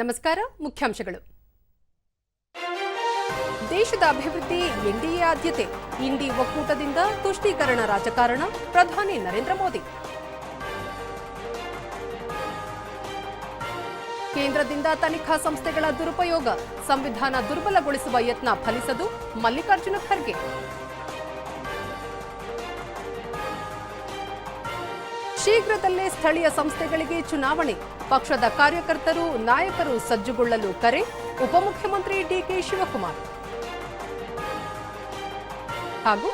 ನಮಸ್ಕಾರ. ಮುಖ್ಯಾಂಶಗಳು. ದೇಶದ ಅಭಿವೃದ್ಧಿ ಎನ್ಡಿಎ ಆದ್ಯತೆ. ಇಂಡಿ ಒಕ್ಕೂಟದಿಂದ ತುಷ್ಟೀಕರಣ ರಾಜಕಾರಣ. ಪ್ರಧಾನಿ ನರೇಂದ್ರ ಮೋದಿ. ಕೇಂದ್ರದಿಂದ ತನಿಖಾ ಸಂಸ್ಥೆಗಳ ದುರುಪಯೋಗ. ಸಂವಿಧಾನ ದುರ್ಬಲಗೊಳಿಸುವ ಯತ್ನ ಫಲಿಸದು. ಮಲ್ಲಿಕಾರ್ಜುನ ಖರ್ಗೆ. ಶೀಘ್ರದಲ್ಲೇ ಸ್ಥಳೀಯ ಸಂಸ್ಥೆಗಳಿಗೆ ಚುನಾವಣೆ. ಪಕ್ಷದ ಕಾರ್ಯಕರ್ತರು ನಾಯಕರು ಸಜ್ಜುಗೊಳ್ಳಲು ಕರೆ. ಉಪಮುಖ್ಯಮಂತ್ರಿ ಡಿಕೆ ಶಿವಕುಮಾರ್. ಹಾಗೂ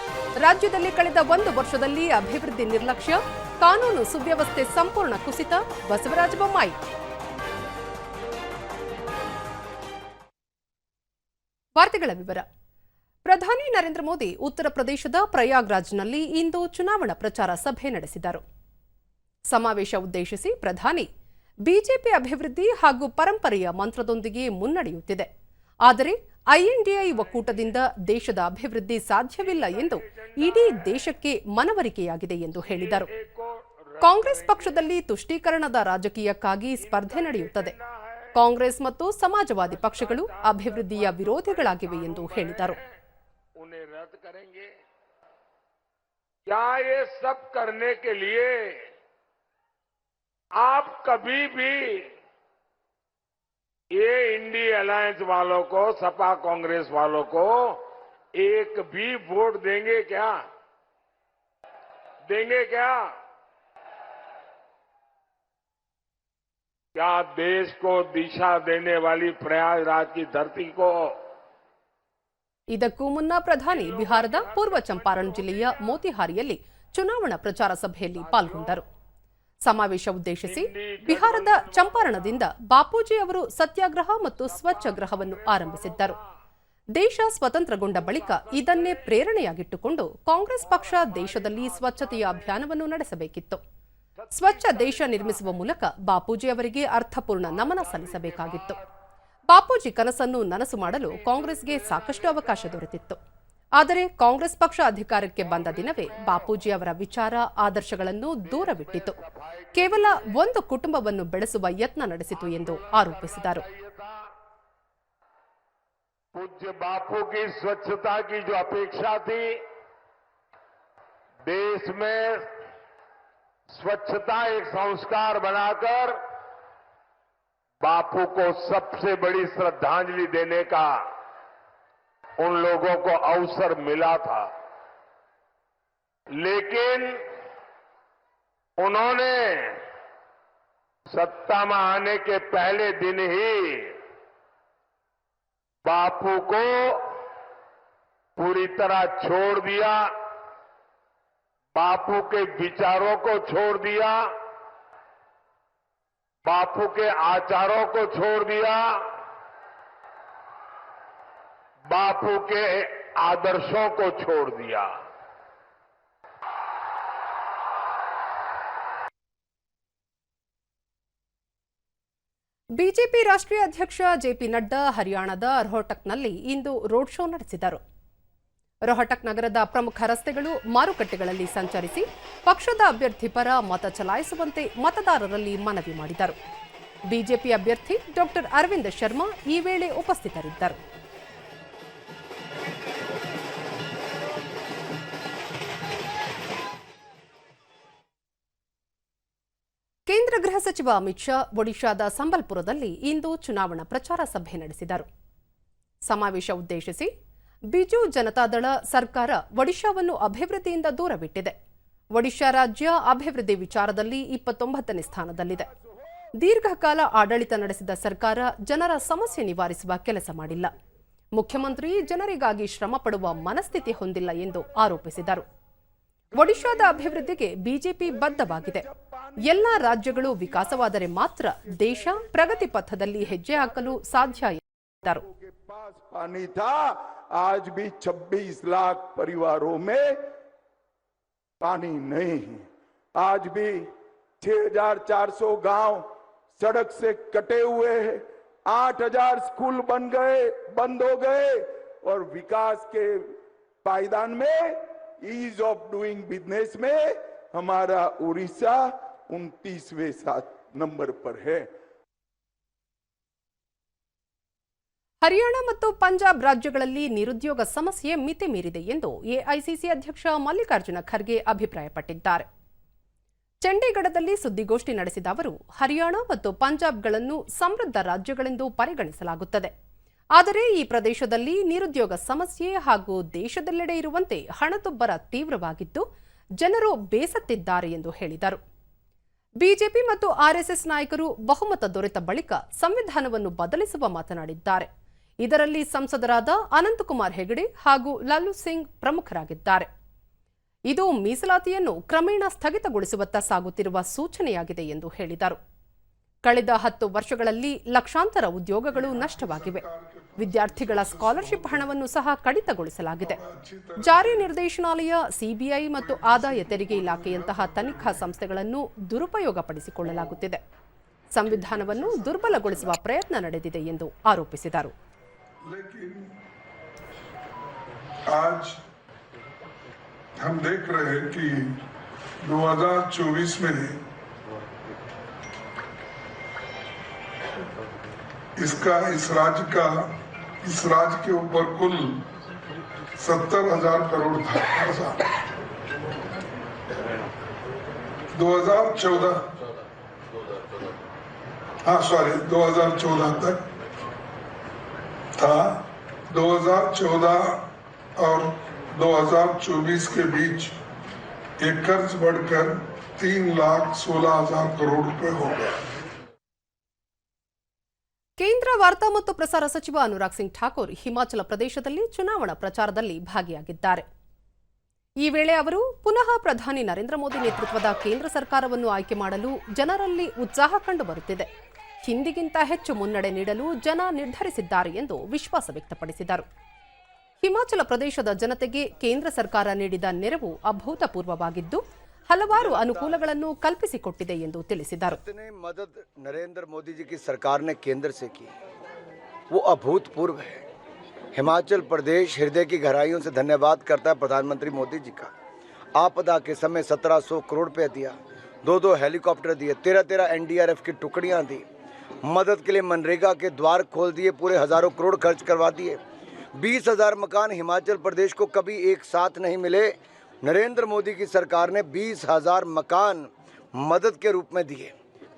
ರಾಜ್ಯದಲ್ಲಿ ಕಳೆದ 1 ವರ್ಷದಲ್ಲಿ ಅಭಿವೃದ್ಧಿ ನಿರ್ಲಕ್ಷ್ಯ. ಕಾನೂನು ಸುವ್ಯವಸ್ಥೆ ಸಂಪೂರ್ಣ ಕುಸಿತ. ಬಸವರಾಜ ಬೊಮ್ಮಾಯಿ. ವಾರ್ತೆಗಳ ವಿವರ. ಪ್ರಧಾನಿ ನರೇಂದ್ರ ಮೋದಿ ಉತ್ತರ ಪ್ರದೇಶದ ಪ್ರಯಾಗ್ರಾಜ್ನಲ್ಲಿ ಇಂದು ಚುನಾವಣಾ ಪ್ರಚಾರ ಸಭೆ ನಡೆಸಿದರು. ಸಮಾವೇಶ ಉದ್ದೇಶಿಸಿ ಪ್ರಧಾನಿ ಬಿಜೆಪಿ ಅಭಿವೃದ್ಧಿ ಹಾಗೂ ಪರಂಪರೆಯ ಮಂತ್ರದೊಂದಿಗೆ ಮುನ್ನಡೆಯುತ್ತಿದೆ. ಆದರೆ ಐಎನ್ಡಿಎ ಒಕ್ಕೂಟದಿಂದ ದೇಶದ ಅಭಿವೃದ್ಧಿ ಸಾಧ್ಯವಿಲ್ಲ ಎಂದು ಇಡೀ ದೇಶಕ್ಕೆ ಮನವರಿಕೆಯಾಗಿದೆ ಎಂದು ಹೇಳಿದರು. ಕಾಂಗ್ರೆಸ್ ಪಕ್ಷದಲ್ಲಿ ತುಷ್ಟೀಕರಣದ ರಾಜಕೀಯಕ್ಕಾಗಿ ಸ್ಪರ್ಧೆ ನಡೆಯುತ್ತದೆ. ಕಾಂಗ್ರೆಸ್ ಮತ್ತು ಸಮಾಜವಾದಿ ಪಕ್ಷಗಳು ಅಭಿವೃದ್ಧಿಯ ವಿರೋಧಿಗಳಾಗಿವೆ ಎಂದು ಹೇಳಿದರು. आप कभी भी ये इंडी अलायंस वालों को, सपा कांग्रेस वालों को एक भी वोट देंगे क्या? देंगे क्या? क्या देश को दिशा देने वाली प्रयागराज की धरती को. ಇದಕ್ಕೂ ಮುನ್ನ ಪ್ರಧಾನಿ ಬಿಹಾರದ ಪೂರ್ವ ಚಂಪಾರಣ್ ಜಿಲ್ಲೆಯ ಮೋತಿಹಾರಿಯಲ್ಲಿ ಚುನಾವಣಾ ಪ್ರಚಾರ ಸಭೆಯಲ್ಲಿ ಪಾಲ್ಗೊಂಡರು. ಸಮಾವೇಶ ಉದ್ದೇಶಿಸಿ ಬಿಹಾರದ ಚಂಪಾರಣದಿಂದ ಬಾಪೂಜಿ ಅವರು ಸತ್ಯಾಗ್ರಹ ಮತ್ತು ಸ್ವಚ್ಛಗ್ರಹವನ್ನು ಆರಂಭಿಸಿದ್ದರು. ದೇಶ ಸ್ವತಂತ್ರಗೊಂಡ ಬಳಿಕ ಇದನ್ನೇ ಪ್ರೇರಣೆಯಾಗಿಟ್ಟುಕೊಂಡು ಕಾಂಗ್ರೆಸ್ ಪಕ್ಷ ದೇಶದಲ್ಲಿ ಸ್ವಚ್ಛತೆಯ ಅಭಿಯಾನವನ್ನು ನಡೆಸಬೇಕಿತ್ತು. ಸ್ವಚ್ಛ ದೇಶ ನಿರ್ಮಿಸುವ ಮೂಲಕ ಬಾಪೂಜಿ ಅವರಿಗೆ ಅರ್ಥಪೂರ್ಣ ನಮನ ಸಲ್ಲಿಸಬೇಕಾಗಿತ್ತು. ಬಾಪೂಜಿ ಕನಸನ್ನು ನನಸು ಮಾಡಲು ಕಾಂಗ್ರೆಸ್ಗೆ ಸಾಕಷ್ಟು ಅವಕಾಶ ದೊರೆತಿತ್ತು. ಆದರೆ ಕಾಂಗ್ರೆಸ್ ಪಕ್ಷ ಅಧಿಕಾರಕ್ಕೆ ಬಂದ ದಿನವೇ ಬಾಪೂಜಿ ಅವರ ವಿಚಾರ ಆದರ್ಶಗಳನ್ನು ದೂರವಿಟ್ಟಿತು. ಕೇವಲ ಒಂದು ಕುಟುಂಬವನ್ನು ಬೆಳೆಸುವ ಯತ್ನ ನಡೆಸಿತು ಎಂದು ಆರೋಪಿಸಿದರು. पूज्य बापू की स्वच्छता की जो अपेक्षा थी, देश में स्वच्छता एक संस्कार बनाकर बापू को सबसे बड़ी श्रद्धांजलि देने का उन लोगों को अवसर मिला था. लेकिन उन्होंने सत्ता में आने के पहले दिन ही बापू को पूरी तरह छोड़ दिया. बापू के विचारों को छोड़ दिया. बापू के आचारों को छोड़ दिया. बापू के आदर्शों को छोड़ दिया. ಬಿಜೆಪಿ ರಾಷ್ಟ್ರೀಯ ಅಧ್ಯಕ್ಷ ಜೆಪಿ ನಡ್ಡಾ ಹರಿಯಾಣದ ರೋಹಟಕ್ನಲ್ಲಿ ಇಂದು ರೋಡ್ ಶೋ ನಡೆಸಿದರು. ರೋಹಟಕ್ ನಗರದ ಪ್ರಮುಖ ರಸ್ತೆಗಳು, ಮಾರುಕಟ್ಟೆಗಳಲ್ಲಿ ಸಂಚರಿಸಿ ಪಕ್ಷದ ಅಭ್ಯರ್ಥಿ ಪರ ಮತ ಚಲಾಯಿಸುವಂತೆ ಮತದಾರರಲ್ಲಿ ಮನವಿ ಮಾಡಿದರು. ಬಿಜೆಪಿ ಅಭ್ಯರ್ಥಿ ಡಾಕ್ಟರ್ ಅರವಿಂದ್ ಶರ್ಮಾ ಈ ವೇಳೆ ಉಪಸ್ಥಿತರಿದ್ದರು. ಕೇಂದ್ರ ಗೃಹ ಸಚಿವ ಅಮಿತ್ ಶಾ ಒಡಿಶಾದ ಸಂಬಲ್ಪುರದಲ್ಲಿ ಇಂದು ಚುನಾವಣಾ ಪ್ರಚಾರ ಸಭೆ ನಡೆಸಿದರು. ಸಮಾವೇಶ ಉದ್ದೇಶಿಸಿ ಬಿಜು ಜನತಾದಳ ಸರ್ಕಾರ ಒಡಿಶಾವನ್ನು ಅಭಿವೃದ್ಧಿಯಿಂದ ದೂರವಿಟ್ಟಿದೆ. ಒಡಿಶಾ ರಾಜ್ಯ ಅಭಿವೃದ್ಧಿ ವಿಚಾರದಲ್ಲಿ 29ನೇ ಸ್ಥಾನದಲ್ಲಿದೆ. ದೀರ್ಘಕಾಲ ಆಡಳಿತ ನಡೆಸಿದ ಸರ್ಕಾರ ಜನರ ಸಮಸ್ಯೆ ನಿವಾರಿಸುವ ಕೆಲಸ ಮಾಡಿಲ್ಲ. ಮುಖ್ಯಮಂತ್ರಿ ಜನರಿಗಾಗಿ ಶ್ರಮ ಪಡುವ ಮನಸ್ಥಿತಿ ಹೊಂದಿಲ್ಲ ಎಂದು ಆರೋಪಿಸಿದರು. ಒಡಿಶಾದ ಅಭಿವೃದ್ಧಿಗೆ ಬಿಜೆಪಿ ಬದ್ಧವಾಗಿದೆ. ಎಲ್ಲ ರಾಜ್ಯಗಳು ವಿಕಾಸವಾದರೆ ಮಾತ್ರ ದೇಶ ಪ್ರಗತಿ ಪಥದಲ್ಲಿ ಹೆಜ್ಜೆ ಹಾಕಲು ಸಾಧ್ಯ ಎಂದರು. आज भी 26 लाख परिवारों में पानी नहीं है. आज भी 6,400 गांव सड़क से कटे हुए हैं. 8,000 स्कूल बंद हो गए और विकास के पायदान में ईज ऑफ डूइंग बिजनेस में हमारा उड़ीसा 29वें नंबर पर है. ಹರಿಯಾಣ ಮತ್ತು ಪಂಜಾಬ್ ರಾಜ್ಯಗಳಲ್ಲಿ ನಿರುದ್ಯೋಗ ಸಮಸ್ಯೆ ಮಿತಿ ಮೀರಿದೆ ಎಂದು ಎಐಸಿಸಿ ಅಧ್ಯಕ್ಷ ಮಲ್ಲಿಕಾರ್ಜುನ ಖರ್ಗೆ ಅಭಿಪ್ರಾಯಪಟ್ಟಿದ್ದಾರೆ. ಚಂಡೀಗಢದಲ್ಲಿ ಸುದ್ದಿಗೋಷ್ಠಿ ನಡೆಸಿದ ಅವರು, ಹರಿಯಾಣ ಮತ್ತು ಪಂಜಾಬ್ಗಳನ್ನು ಸಮೃದ್ಧ ರಾಜ್ಯಗಳೆಂದು ಪರಿಗಣಿಸಲಾಗುತ್ತದೆ. ಆದರೆ ಈ ಪ್ರದೇಶದಲ್ಲಿ ನಿರುದ್ಯೋಗ ಸಮಸ್ಯೆ ಹಾಗೂ ದೇಶದೆಲ್ಲೆಡೆ ಇರುವಂತೆ ಹಣದುಬ್ಬರ ತೀವ್ರವಾಗಿದ್ದು, ಜನರು ಬೇಸತ್ತಿದ್ದಾರೆ ಎಂದು ಹೇಳಿದರು. ಬಿಜೆಪಿ ಮತ್ತು ಆರ್ಎಸ್ಎಸ್ ನಾಯಕರು ಬಹುಮತ ದೊರೆತ ಬಳಿಕ ಸಂವಿಧಾನವನ್ನು ಬದಲಿಸುವ ಮಾತನಾಡಿದ್ದಾರೆ. ಇದರಲ್ಲಿ ಸಂಸದರಾದ ಅನಂತಕುಮಾರ್ ಹೆಗಡೆ ಹಾಗೂ ಲಾಲು ಸಿಂಗ್ ಪ್ರಮುಖರಾಗಿದ್ದಾರೆ. ಇದು ಮೀಸಲಾತಿಯನ್ನು ಕ್ರಮೇಣ ಸ್ಥಗಿತಗೊಳಿಸುವತ್ತ ಸಾಗುತ್ತಿರುವ ಸೂಚನೆಯಾಗಿದೆ ಎಂದು ಹೇಳಿದರು. ಕಳೆದ 10 ವರ್ಷಗಳಲ್ಲಿ ಲಕ್ಷಾಂತರ ಉದ್ಯೋಗಗಳು ನಷ್ಟವಾಗಿವೆ. ವಿದ್ಯಾರ್ಥಿಗಳ ಸ್ಕಾಲರ್ಶಿಪ್ ಹಣವನ್ನು ಸಹ ಕಡಿತಗೊಳಿಸಲಾಗಿದೆ. ಜಾರಿ ನಿರ್ದೇಶನಾಲಯ, ಸಿಬಿಐ ಮತ್ತು ಆದಾಯ ತೆರಿಗೆ ಇಲಾಖೆಯಂತಹ ತನಿಖಾ ಸಂಸ್ಥೆಗಳನ್ನು ದುರುಪಯೋಗಪಡಿಸಿಕೊಳ್ಳಲಾಗುತ್ತಿದೆ. ಸಂವಿಧಾನವನ್ನು ದುರ್ಬಲಗೊಳಿಸುವ ಪ್ರಯತ್ನ ನಡೆದಿದೆ ಎಂದು ಆರೋಪಿಸಿದರು. आज हम देख रहे हैं कि 2024 में इस राज्य के ऊपर कुल 70,000 करोड़ था. 2014 तक था. 2014 और 2024 के बीच ये कर्ज बढ़कर 3,16,000 करोड़ रुपए हो गया. ಕೇಂದ್ರ ವಾರ್ತಾ ಮತ್ತು ಪ್ರಸಾರ ಸಚಿವ ಅನುರಾಗ್ ಸಿಂಗ್ ಠಾಕೂರ್ ಹಿಮಾಚಲ ಪ್ರದೇಶದಲ್ಲಿ ಚುನಾವಣಾ ಪ್ರಚಾರದಲ್ಲಿ ಭಾಗಿಯಾಗಿದ್ದಾರೆ. ಈ ವೇಳೆ ಅವರು ಪುನಃ ಪ್ರಧಾನಿ ನರೇಂದ್ರ ಮೋದಿ ನೇತೃತ್ವದ ಕೇಂದ್ರ ಸರ್ಕಾರವನ್ನು ಆಯ್ಕೆ ಮಾಡಲು ಜನರಲ್ಲಿ ಉತ್ಸಾಹ ಕಂಡುಬರುತ್ತಿದೆ. ಹಿಂದಿಗಿಂತ ಹೆಚ್ಚು ಮುನ್ನಡೆ ನೀಡಲು ಜನ ನಿರ್ಧರಿಸಿದ್ದಾರೆ ಎಂದು ವಿಶ್ವಾಸ ವ್ಯಕ್ತಪಡಿಸಿದರು. ಹಿಮಾಚಲ ಪ್ರದೇಶದ ಜನತೆಗೆ ಕೇಂದ್ರ ಸರ್ಕಾರ ನೀಡಿದ ನೆರವು ಅಭೂತಪೂರ್ವವಾಗಿದ್ದು, ಹಲವಾರು ಅನುಕೂಲಗಳನ್ನು ಕಲ್ಪಿಸಿಕೊಟ್ಟಿದೆ ಎಂದು ತಿಳಿಸಿದರು. मदद नरेंद्र मोदी जी की सरकार ने केंद्र से की वो अभूतपूर्व है. हिमाचल प्रदेश हृदय की गहराइयों से धन्यवाद करता है प्रधानमंत्री मोदी जी का. आपदा के समय 1700 करोड़ रुपए दिया, 2 हेलीकॉप्टर दिए, 13 एनडीआरएफ की टुकड़ियां दी, मदद के लिए मनरेगा के द्वार खोल दिए, पूरे हजारों करोड़ खर्च करवा दिए. 20,000 मकान हिमाचल प्रदेश को कभी एक साथ नहीं मिले. नरेंद्र मोदी की सरकार ने 20,000 मकान मदद के रूप में दिए,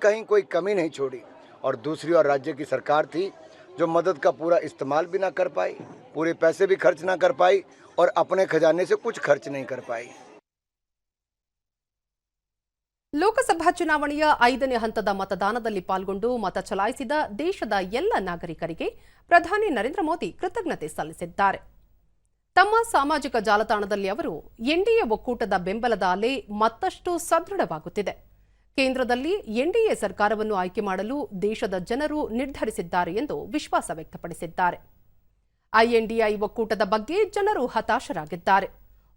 कहीं कोई कमी नहीं छोड़ी. और दूसरी ओर राज्य की सरकार थी जो मदद का पूरा इस्तेमाल भी ना कर पाई, पूरे पैसे भी खर्च ना कर पाई और अपने खजाने से कुछ खर्च नहीं कर पाई. ಲೋಕಸಭಾ ಚುನಾವಣೆಯ 5ನೇ ಹಂತದ ಮತದಾನದಲ್ಲಿ ಪಾಲ್ಗೊಂಡು ಮತ ಚಲಾಯಿಸಿದ ದೇಶದ ಎಲ್ಲ ನಾಗರಿಕರಿಗೆ ಪ್ರಧಾನಿ ನರೇಂದ್ರ ಮೋದಿ ಕೃತಜ್ಞತೆ ಸಲ್ಲಿಸಿದ್ದಾರೆ. ತಮ್ಮ ಸಾಮಾಜಿಕ ಜಾಲತಾಣದಲ್ಲಿ ಅವರು, ಎನ್ಡಿಎ ಒಕ್ಕೂಟದ ಬೆಂಬಲದ ಅಲೆ ಮತ್ತಷ್ಟು ಸದೃಢವಾಗುತ್ತಿದೆ. ಕೇಂದ್ರದಲ್ಲಿ ಎನ್ಡಿಎ ಸರ್ಕಾರವನ್ನು ಆಯ್ಕೆ ಮಾಡಲು ದೇಶದ ಜನರು ನಿರ್ಧರಿಸಿದ್ದಾರೆ ಎಂದು ವಿಶ್ವಾಸ ವ್ಯಕ್ತಪಡಿಸಿದ್ದಾರೆ. ಐಎನ್ಡಿಐ ಒಕ್ಕೂಟದ ಬಗ್ಗೆ ಜನರು ಹತಾಶರಾಗಿದ್ದಾರೆ.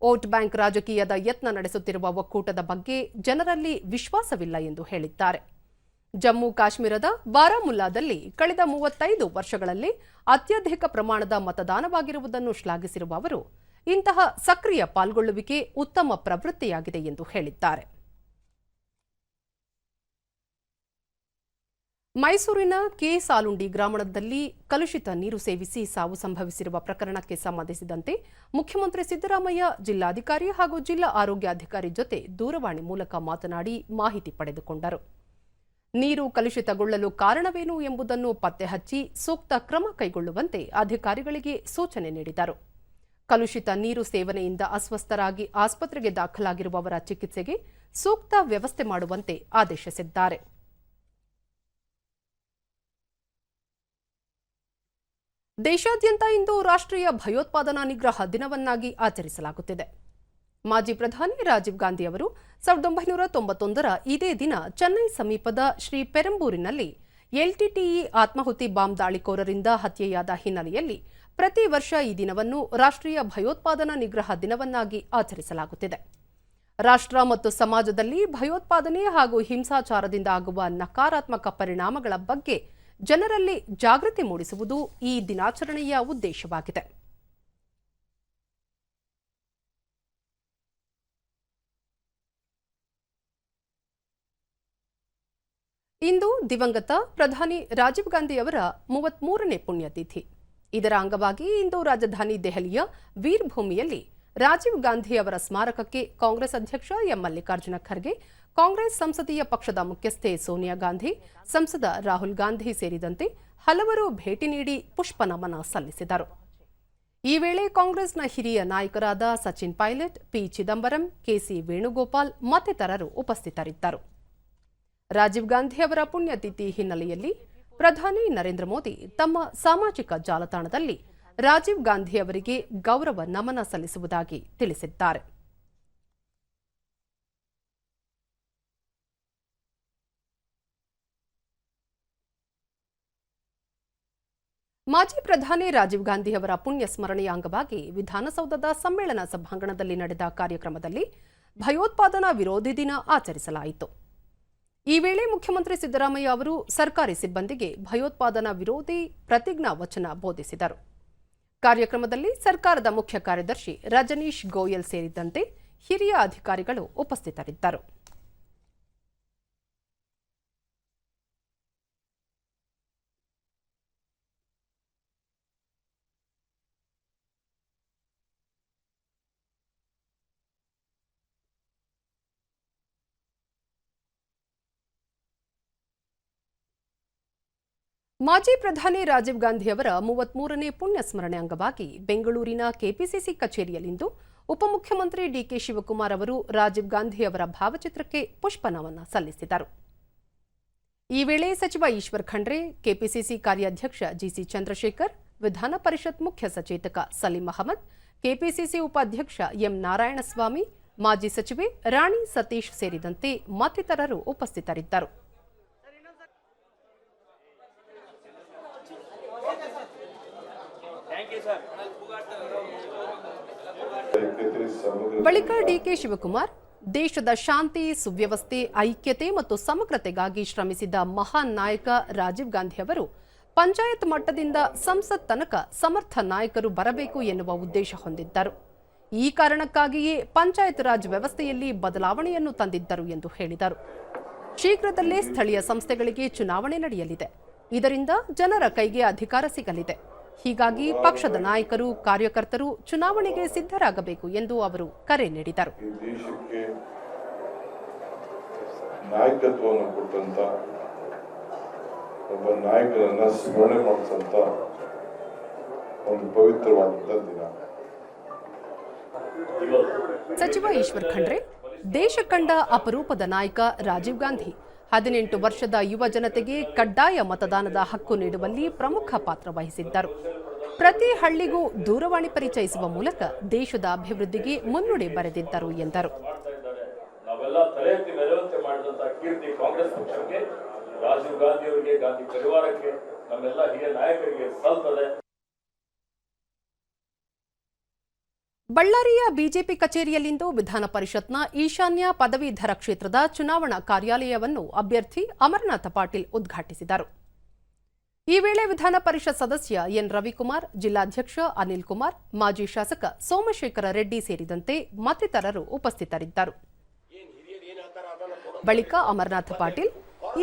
ವೋಟ್ ಬ್ಯಾಂಕ್ ರಾಜಕೀಯದ ಯತ್ನ ನಡೆಸುತ್ತಿರುವ ಒಕ್ಕೂಟದ ಬಗ್ಗೆ ಜನರಲ್ಲಿ ವಿಶ್ವಾಸವಿಲ್ಲ ಎಂದು ಹೇಳಿದ್ದಾರೆ. ಜಮ್ಮು ಕಾಶ್ಮೀರದ ಬಾರಾಮುಲ್ಲಾದಲ್ಲಿ ಕಳೆದ 35 ವರ್ಷಗಳಲ್ಲಿ ಅತ್ಯಧಿಕ ಪ್ರಮಾಣದ ಮತದಾನವಾಗಿರುವುದನ್ನು ಶ್ಲಾಘಿಸಿರುವ ಅವರು, ಇಂತಹ ಸಕ್ರಿಯ ಪಾಲ್ಗೊಳ್ಳುವಿಕೆ ಉತ್ತಮ ಪ್ರವೃತ್ತಿಯಾಗಿದೆ ಎಂದು ಹೇಳಿದ್ದಾರೆ. ಮೈಸೂರಿನ ಕೆ ಸಾಲುಂಡಿ ಗ್ರಾಮದಲ್ಲಿ ಕಲುಷಿತ ನೀರು ಸೇವಿಸಿ ಸಾವು ಸಂಭವಿಸಿರುವ ಪ್ರಕರಣಕ್ಕೆ ಸಂಬಂಧಿಸಿದಂತೆ ಮುಖ್ಯಮಂತ್ರಿ ಸಿದ್ದರಾಮಯ್ಯ ಜಿಲ್ಲಾಧಿಕಾರಿ ಹಾಗೂ ಜಿಲ್ಲಾ ಆರೋಗ್ಯಾಧಿಕಾರಿ ಜೊತೆ ದೂರವಾಣಿ ಮೂಲಕ ಮಾತನಾಡಿ ಮಾಹಿತಿ ಪಡೆದುಕೊಂಡರು. ನೀರು ಕಲುಷಿತಗೊಳ್ಳಲು ಕಾರಣವೇನು ಎಂಬುದನ್ನು ಪತ್ತೆ ಹಚ್ಚಿ ಸೂಕ್ತ ಕ್ರಮ ಕೈಗೊಳ್ಳುವಂತೆ ಅಧಿಕಾರಿಗಳಿಗೆ ಸೂಚನೆ ನೀಡಿದರು. ಕಲುಷಿತ ನೀರು ಸೇವನೆಯಿಂದ ಅಸ್ವಸ್ಥರಾಗಿ ಆಸ್ಪತ್ರೆಗೆ ದಾಖಲಾಗಿರುವವರ ಚಿಕಿತ್ಸೆಗೆ ಸೂಕ್ತ ವ್ಯವಸ್ಥೆ ಮಾಡುವಂತೆ ಆದೇಶಿಸಿದ್ದಾರೆ. ದೇಶಾದ್ಯಂತ ಇಂದು ರಾಷ್ಟ್ರೀಯ ಭಯೋತ್ಪಾದನಾ ನಿಗ್ರಹ ದಿನವನ್ನಾಗಿ ಆಚರಿಸಲಾಗುತ್ತಿದೆ. ಮಾಜಿ ಪ್ರಧಾನಿ ರಾಜೀವ್ ಗಾಂಧಿ ಅವರು 1991ರ ಇದೇ ದಿನ ಚೆನ್ನೈ ಸಮೀಪದ ಶ್ರೀ ಪೆರಂಬೂರಿನಲ್ಲಿ ಎಲ್ಟಿಟಿಇ ಆತ್ಮಾಹುತಿ ಬಾಂಬ್ ದಾಳಿಕೋರರಿಂದ ಹತ್ಯೆಯಾದ ಹಿನ್ನೆಲೆಯಲ್ಲಿ ಪ್ರತಿ ವರ್ಷ ಈ ದಿನವನ್ನು ರಾಷ್ಟ್ರೀಯ ಭಯೋತ್ಪಾದನಾ ನಿಗ್ರಹ ದಿನವನ್ನಾಗಿ ಆಚರಿಸಲಾಗುತ್ತಿದೆ. ರಾಷ್ಟ್ರ ಮತ್ತು ಸಮಾಜದಲ್ಲಿ ಭಯೋತ್ಪಾದನೆ ಹಾಗೂ ಹಿಂಸಾಚಾರದಿಂದ ಆಗುವ ನಕಾರಾತ್ಮಕ ಪರಿಣಾಮಗಳ ಬಗ್ಗೆ ಜನರಲ್ಲಿ ಜಾಗೃತಿ ಮೂಡಿಸುವುದು ಈ ದಿನಾಚರಣೆಯ ಉದ್ದೇಶವಾಗಿದೆ. ಇಂದು ದಿವಂಗತ ಪ್ರಧಾನಿ ರಾಜೀವ್ ಗಾಂಧಿ ಅವರ 33ನೇ ಪುಣ್ಯತಿಥಿ. ಇದರ ಅಂಗವಾಗಿ ಇಂದು ರಾಜಧಾನಿ ದೆಹಲಿಯ ವೀರ್ ಭೂಮಿಯಲ್ಲಿ ರಾಜೀವ್ ಗಾಂಧಿ ಅವರ ಸ್ಮಾರಕಕ್ಕೆ ಕಾಂಗ್ರೆಸ್ ಅಧ್ಯಕ್ಷ ಎಂ ಮಲ್ಲಿಕಾರ್ಜುನ ಖರ್ಗೆ, ಕಾಂಗ್ರೆಸ್ ಸಂಸದೀಯ ಪಕ್ಷದ ಮುಖ್ಯಸ್ಥೆ ಸೋನಿಯಾ ಗಾಂಧಿ, ಸಂಸದ ರಾಹುಲ್ ಗಾಂಧಿ ಸೇರಿದಂತೆ ಹಲವರು ಭೇಟಿ ನೀಡಿ ಪುಷ್ಪ ನಮನ ಸಲ್ಲಿಸಿದರು. ಈ ವೇಳೆ ಕಾಂಗ್ರೆಸ್ನ ಹಿರಿಯ ನಾಯಕರಾದ ಸಚಿನ್ ಪೈಲಟ್, ಪಿ ಚಿದಂಬರಂ, ಕೆಸಿ ವೇಣುಗೋಪಾಲ್ ಮತ್ತಿತರರು ಉಪಸ್ಥಿತರಿದ್ದರು. ರಾಜೀವ್ ಗಾಂಧಿ ಅವರ ಪುಣ್ಯತಿಥಿ ಹಿನ್ನೆಲೆಯಲ್ಲಿ ಪ್ರಧಾನಿ ನರೇಂದ್ರ ಮೋದಿ ತಮ್ಮ ಸಾಮಾಜಿಕ ಜಾಲತಾಣದಲ್ಲಿ ರಾಜೀವ್ ಗಾಂಧಿ ಅವರಿಗೆ ಗೌರವ ನಮನ ಸಲ್ಲಿಸುವುದಾಗಿ ತಿಳಿಸಿದ್ದಾರೆ. ಮಾಜಿ ಪ್ರಧಾನಿ ರಾಜೀವ್ ಗಾಂಧಿ ಅವರ ಪುಣ್ಯ ಸ್ಮರಣೆಯ ಅಂಗವಾಗಿ ವಿಧಾನಸೌಧದ ಸಮ್ಮೇಳನ ಸಭಾಂಗಣದಲ್ಲಿ ನಡೆದ ಕಾರ್ಯಕ್ರಮದಲ್ಲಿ ಭಯೋತ್ಪಾದನಾ ವಿರೋಧಿ ದಿನ ಆಚರಿಸಲಾಯಿತು. ಈ ವೇಳೆ ಮುಖ್ಯಮಂತ್ರಿ ಸಿದ್ದರಾಮಯ್ಯ ಅವರು ಸರ್ಕಾರಿ ಸಿಬ್ಬಂದಿಗೆ ಭಯೋತ್ಪಾದನಾ ವಿರೋಧಿ ಪ್ರತಿಜ್ಞಾ ವಚನ ಬೋಧಿಸಿದರು. ಕಾರ್ಯಕ್ರಮದಲ್ಲಿ ಸರ್ಕಾರದ ಮುಖ್ಯ ಕಾರ್ಯದರ್ಶಿ ರಜನೀಶ್ ಗೋಯಲ್ ಸೇರಿದಂತೆ ಹಿರಿಯ ಅಧಿಕಾರಿಗಳು ಉಪಸ್ಥಿತರಿದ್ದರು. ಮಾಜಿ ಪ್ರಧಾನಿ ರಾಜೀವ್ ಗಾಂಧಿ ಅವರ 33ನೇ ಪುಣ್ಯ ಸ್ಮರಣೆ ಅಂಗವಾಗಿ ಬೆಂಗಳೂರಿನ ಕೆಪಿಸಿಸಿ ಕಚೇರಿಯಲ್ಲಿಂದು ಉಪಮುಖ್ಯಮಂತ್ರಿ ಡಿಕೆ ಶಿವಕುಮಾರ್ ಅವರು ರಾಜೀವ್ ಗಾಂಧಿ ಅವರ ಭಾವಚಿತ್ರಕ್ಕೆ ಪುಷ್ಪ ನಮನ ಸಲ್ಲಿಸಿದರು. ಈ ವೇಳೆ ಸಚಿವ ಈಶ್ವರ್ ಖಂಡ್ರೆ, ಕೆಪಿಸಿಸಿ ಕಾರ್ಯಾಧ್ಯಕ್ಷ ಜಿಸಿ ಚಂದ್ರಶೇಖರ್, ವಿಧಾನ ಪರಿಷತ್ ಮುಖ್ಯ ಸಚೇತಕ ಸಲೀಂ ಅಹಮದ್, ಕೆಪಿಸಿಸಿ ಉಪಾಧ್ಯಕ್ಷ ಎಂ ನಾರಾಯಣಸ್ವಾಮಿ, ಮಾಜಿ ಸಚಿವೆ ರಾಣಿ ಸತೀಶ್ ಸೇರಿದಂತೆ ಮತ್ತಿತರರು ಉಪಸ್ಥಿತರಿದ್ದರು. ಬಳಿಕ ಡಿಕೆ ಶಿವಕುಮಾರ್, ದೇಶದ ಶಾಂತಿ, ಸುವ್ಯವಸ್ಥೆ, ಐಕ್ಯತೆ ಮತ್ತು ಸಮಗ್ರತೆಗಾಗಿ ಶ್ರಮಿಸಿದ ಮಹಾನ್ ನಾಯಕ ರಾಜೀವ್ ಗಾಂಧಿ ಅವರು ಪಂಚಾಯತ್ ಮಟ್ಟದಿಂದ ಸಂಸತ್ ತನಕ ಸಮರ್ಥ ನಾಯಕರು ಬರಬೇಕು ಎನ್ನುವ ಉದ್ದೇಶ ಹೊಂದಿದ್ದರು. ಈ ಕಾರಣಕ್ಕಾಗಿಯೇ ಪಂಚಾಯತ್ ರಾಜ್ ವ್ಯವಸ್ಥೆಯಲ್ಲಿ ಬದಲಾವಣೆಯನ್ನು ತಂದಿದ್ದರು ಎಂದು ಹೇಳಿದರು. ಶೀಘ್ರದಲ್ಲೇ ಸ್ಥಳೀಯ ಸಂಸ್ಥೆಗಳಿಗೆ ಚುನಾವಣೆ ನಡೆಯಲಿದೆ. ಇದರಿಂದ ಜನರ ಕೈಗೆ ಅಧಿಕಾರ ಸಿಗಲಿದೆ. ಹೀಗಾಗಿ ಪಕ್ಷದ ನಾಯಕರು, ಕಾರ್ಯಕರ್ತರು ಚುನಾವಣೆಗೆ ಸಿದ್ಧರಾಗಬೇಕು ಎಂದು ಅವರು ಕರೆ ನೀಡಿದರು. ದೇಶಕ್ಕೆ ನಾಯಕತ್ವವನ್ನು ಕೊಟ್ಟಂತ ಒಬ್ಬ ನಾಯಕರನ್ನ ಸ್ಮರಣೆ ಮಾಡಿಸಂತ ಒಂದು ಪವಿತ್ರವಾದಂತ ದಿನ. ಸಚಿವ ಈಶ್ವರ್ ಖಂಡ್ರೆ, ದೇಶ ಕಂಡ ಅಪರೂಪದ ನಾಯಕ ರಾಜೀವ್ ಗಾಂಧಿ 18 ವರ್ಷದ ಯುವ ಜನತೆಗೆ ಕಡ್ಡಾಯ ಮತದಾನದ ಹಕ್ಕು ನೀಡುವಲ್ಲಿ ಪ್ರಮುಖ ಪಾತ್ರ ವಹಿಸಿದ್ದರು. ಪ್ರತಿ ಹಳ್ಳಿಗೂ ದೂರವಾಣಿ ಪರಿಚಯಿಸುವ ಮೂಲಕ ದೇಶದ ಅಭಿವೃದ್ಧಿಗೆ ಮುನ್ನುಡಿ ಬರೆದಿದ್ದರು ಎಂದರು. ನಾವೆಲ್ಲ ತಲೆ ಎತ್ತಿ ಮೆರೆಯುವಂತೆ ಮಾಡಿದಂತಹ ಕೀರ್ತಿ ಕಾಂಗ್ರೆಸ್ ಪಕ್ಷಕ್ಕೆ, ರಾಜೀವ್ ಗಾಂಧಿ ಅವರಿಗೆ, ಗಾಂಧಿ ಪರಿವಾರಕ್ಕೆ, ನಮ್ಮೆಲ್ಲ ಹಿರಿಯ ನಾಯಕರಿಗೆ ಸಲ್ತದೆ. ಬಳ್ಳಾರಿಯ ಬಿಜೆಪಿ ಕಚೇರಿಯಲ್ಲಿಂದು ವಿಧಾನ ಪರಿಷತ್ನ ಈಶಾನ್ಯ ಪದವೀಧರ ಕ್ಷೇತ್ರದ ಚುನಾವಣಾ ಕಾರ್ಯಾಲಯವನ್ನು ಅಭ್ಯರ್ಥಿ ಅಮರನಾಥ ಪಾಟೀಲ್ ಉದ್ಘಾಟಿಸಿದರು. ಈ ವೇಳೆ ವಿಧಾನ ಪರಿಷತ್ ಸದಸ್ಯ ಎನ್ ರವಿಕುಮಾರ್, ಜಿಲ್ಲಾಧ್ಯಕ್ಷ ಅನಿಲ್ ಕುಮಾರ್, ಮಾಜಿ ಶಾಸಕ ಸೋಮಶೇಖರ ರೆಡ್ಡಿ ಸೇರಿದಂತೆ ಮತ್ತಿತರರು ಉಪಸ್ಥಿತರಿದ್ದರು. ಬಳಿಕ ಅಮರನಾಥ ಪಾಟೀಲ್,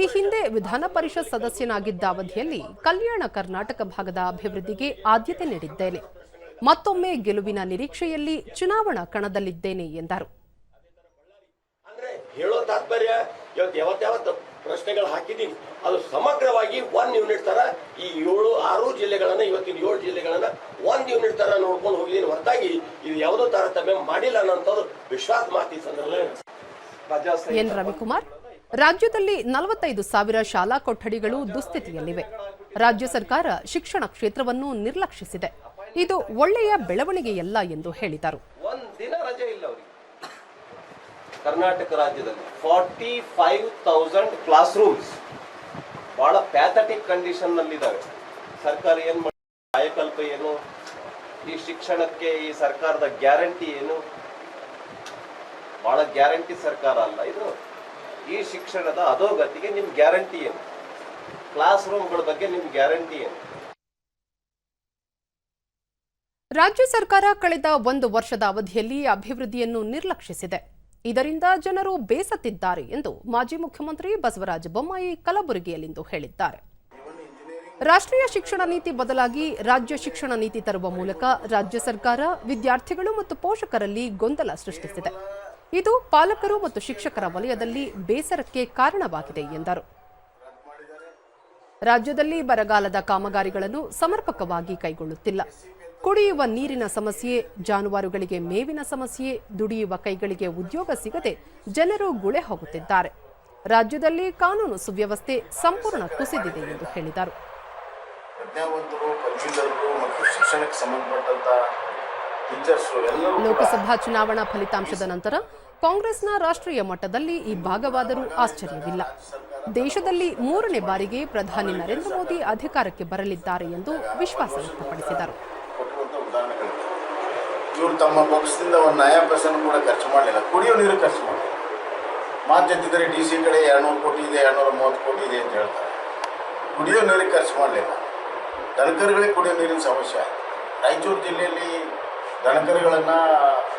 ಈ ಹಿಂದೆ ವಿಧಾನ ಪರಿಷತ್ ಸದಸ್ಯನಾಗಿದ್ದ ಅವಧಿಯಲ್ಲಿ ಕಲ್ಯಾಣ ಕರ್ನಾಟಕ ಭಾಗದ ಅಭಿವೃದ್ಧಿಗೆ ಆದ್ಯತೆ ನೀಡಿದ್ದೇನೆ. ಮತ್ತೊಮ್ಮೆ ಗೆಲುವಿನ ನಿರೀಕ್ಷೆಯಲ್ಲಿ ಚುನಾವಣಾ ಕಣದಲ್ಲಿದ್ದೇನೆ ಎಂದರು. ಅಂದ್ರೆ ಹೇಳೋ ತಾತ್ಪರ್ಯ ಯಾವತ್ತಾವತ್ತು ಪ್ರಶ್ನೆಗಳು ಹಾಕಿದ್ದೀನಿ, ಅದು ಸಮಗ್ರವಾಗಿ 1 ಯೂನಿಟ್ ತರ ಈ 6 ಜಿಲ್ಲೆಗಳನ್ನ, ಇವತ್ತಿನ 7 ಜಿಲ್ಲೆಗಳನ್ನ 1 ಯೂನಿಟ್ ತರ ನೋಡ್ಕೊಂಡು ಹೋಗಿದ್ದೀನಿ. ಹೊರತಾಗಿ ಇದು ಯಾವುದೋ ತಾರತಮ್ಯ ಮಾಡಿಲ್ಲ ಅನ್ನೋದು ವಿಶ್ವಾಸ ಮಾತಿ ಸಂದರ್ಭ. ಎನ್ ರವಿಕುಮಾರ್, ರಾಜ್ಯದಲ್ಲಿ 45,000 ಶಾಲಾ ಕೊಠಡಿಗಳು ದುಸ್ಥಿತಿಯಲ್ಲಿವೆ. ರಾಜ್ಯ ಸರ್ಕಾರ ಶಿಕ್ಷಣ ಕ್ಷೇತ್ರವನ್ನು ನಿರ್ಲಕ್ಷಿಸಿದೆ. ಇದು ಒಳ್ಳೆಯ ಬೆಳವಣಿಗೆಯಲ್ಲ ಎಂದು ಹೇಳಿದರು. ಒಂದಿನ ರಜೆ ಇಲ್ಲ ಅವರಿಗೆ. ಕರ್ನಾಟಕ ರಾಜ್ಯದಲ್ಲಿ 45,000 ಕ್ಲಾಸ್ ರೂಮ್ಸ್ ಬಹಳ ಪ್ಯಾಥಟಿಕ್ ಕಂಡೀಷನ್ ನಲ್ಲಿದ್ದಾವೆ. ಸರ್ಕಾರ ಏನ್ ಮಾಡಿ, ಕಾಯಕಲ್ಪ ಏನು, ಈ ಶಿಕ್ಷಣಕ್ಕೆ ಈ ಸರ್ಕಾರದ ಗ್ಯಾರಂಟಿ ಏನು? ಬಹಳ ಗ್ಯಾರಂಟಿ ಸರ್ಕಾರ ಅಲ್ಲ ಇದು. ಈ ಶಿಕ್ಷಣದ ಅಧೋಗತಿಗೆ ನಿಮ್ ಗ್ಯಾರಂಟಿ ಏನು? ಕ್ಲಾಸ್ ರೂಮ್ಗಳ ಬಗ್ಗೆ ನಿಮ್ ಗ್ಯಾರಂಟಿ ಏನು? ರಾಜ್ಯ ಸರ್ಕಾರ ಕಳೆದ 1 ವರ್ಷದ ಅವಧಿಯಲ್ಲಿ ಅಭಿವೃದ್ಧಿಯನ್ನು ನಿರ್ಲಕ್ಷಿಸಿದೆ. ಇದರಿಂದ ಜನರು ಬೇಸತ್ತಿದ್ದಾರೆ ಎಂದು ಮಾಜಿ ಮುಖ್ಯಮಂತ್ರಿ ಬಸವರಾಜ ಬೊಮ್ಮಾಯಿ ಕಲಬುರಗಿಯಲ್ಲಿಂದು ಹೇಳಿದ್ದಾರೆ. ರಾಷ್ಟ್ರೀಯ ಶಿಕ್ಷಣ ನೀತಿ ಬದಲಾಗಿ ರಾಜ್ಯ ಶಿಕ್ಷಣ ನೀತಿ ತರುವ ಮೂಲಕ ರಾಜ್ಯ ಸರ್ಕಾರ ವಿದ್ಯಾರ್ಥಿಗಳು ಮತ್ತು ಪೋಷಕರಲ್ಲಿ ಗೊಂದಲ ಸೃಷ್ಟಿಸಿದೆ. ಇದು ಪಾಲಕರು ಮತ್ತು ಶಿಕ್ಷಕರ ವಲಯದಲ್ಲಿ ಬೇಸರಕ್ಕೆ ಕಾರಣವಾಗಿದೆ ಎಂದರು. ರಾಜ್ಯದಲ್ಲಿ ಬರಗಾಲದ ಕಾಮಗಾರಿಗಳನ್ನು ಸಮರ್ಪಕವಾಗಿ ಕೈಗೊಳ್ಳುತ್ತಿಲ್ಲ. ಕುಡಿಯುವ ನೀರಿನ ಸಮಸ್ಯೆ, ಜಾನುವಾರುಗಳಿಗೆ ಮೇವಿನ ಸಮಸ್ಯೆ, ದುಡಿಯುವ ಕೈಗಳಿಗೆ ಉದ್ಯೋಗ ಸಿಗದೆ ಜನರು ಗುಳೆ ಹೋಗುತ್ತಿದ್ದಾರೆ. ರಾಜ್ಯದಲ್ಲಿ ಕಾನೂನು ಸುವ್ಯವಸ್ಥೆ ಸಂಪೂರ್ಣ ಕುಸಿದಿದೆ ಎಂದು ಹೇಳಿದರು. ವಿದ್ಯಾವಂತರು, ಪದವೀಧರರು ಮತ್ತು ಶಿಕ್ಷಣಕ್ಕೆ ಸಂಬಂಧಪಟ್ಟಂತ ಟೀಚರ್ಸ್ ಎಲ್ಲರೂ ಲೋಕಸಭಾ ಚುನಾವಣಾ ಫಲಿತಾಂಶದ ನಂತರ ಕಾಂಗ್ರೆಸ್ನ ರಾಷ್ಟ್ರೀಯ ಮಟ್ಟದಲ್ಲಿ ಈ ಭಾಗವಾದರೂ ಆಶ್ಚರ್ಯವಿಲ್ಲ. ದೇಶದಲ್ಲಿ 3ನೇ ಬಾರಿಗೆ ಪ್ರಧಾನಿ ನರೇಂದ್ರ ಮೋದಿ ಅಧಿಕಾರಕ್ಕೆ ಬರಲಿದ್ದಾರೆ ಎಂದು ವಿಶ್ವಾಸ ವ್ಯಕ್ತಪಡಿಸಿದರು. ಇವರು ತಮ್ಮ ಪಕ್ಷದಿಂದ ಒಂದು ನಯಾ ಪೈಸೆಯನ್ನು ಕೂಡ ಖರ್ಚು ಮಾಡಲಿಲ್ಲ. ಕುಡಿಯೋ ನೀರು ಖರ್ಚು ಮಾಡಲಿಲ್ಲ. ಮಾತು ಜೊತೆದರೆ DC ಕಡೆ 200 ಕೋಟಿ ಇದೆ, 230 ಕೋಟಿ ಇದೆ ಅಂತ ಹೇಳ್ತಾರೆ. ಕುಡಿಯೋ ನೀರಿಗೆ ಖರ್ಚು ಮಾಡಲಿಲ್ಲ. ದನಕರುಗಳಿಗೆ ಕುಡಿಯೋ ನೀರಿನ ಸಮಸ್ಯೆ ಆಯಿತು. ರಾಯಚೂರು ಜಿಲ್ಲೆಯಲ್ಲಿ ದನಕರುಗಳನ್ನು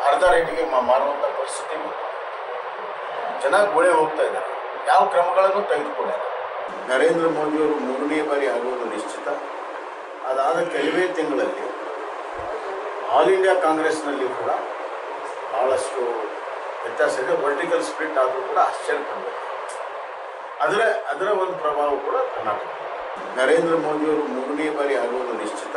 ಅರ್ಧ ರೇಟಿಗೆ ಮಾರುವಂಥ ಪರಿಸ್ಥಿತಿ ಬಂತು. ಜನ ಗುಳೆ ಹೋಗ್ತಾ ಇದ್ದಾರೆ. ಯಾವ ಕ್ರಮಗಳನ್ನು ತೆಗೆದುಕೊಂಡಿಲ್ಲ. ನರೇಂದ್ರ ಮೋದಿಯವರು 3ನೇ ಬಾರಿ ಆಗುವುದು ನಿಶ್ಚಿತ. ಅದಾದ ಕೆಲವೇ ತಿಂಗಳಲ್ಲಿ ಆಲ್ ಇಂಡಿಯಾ ಕಾಂಗ್ರೆಸ್ನಲ್ಲಿ ಕೂಡ ಭಾಳಷ್ಟು ವ್ಯತ್ಯಾಸ ಇದೆ. ಪೊಲಿಟಿಕಲ್ ಸ್ಪ್ಲಿಟ್ ಆದರೂ ಕೂಡ ಆಶ್ಚರ್ಯ ಪಡಬೇಕು. ಅದರ ಒಂದು ಪ್ರಭಾವ ಕೂಡ ಕರ್ನಾಟಕ. ನರೇಂದ್ರ ಮೋದಿಯವರು 3ನೇ ಬಾರಿ ಆಗುವುದು ನಿಶ್ಚಿತ.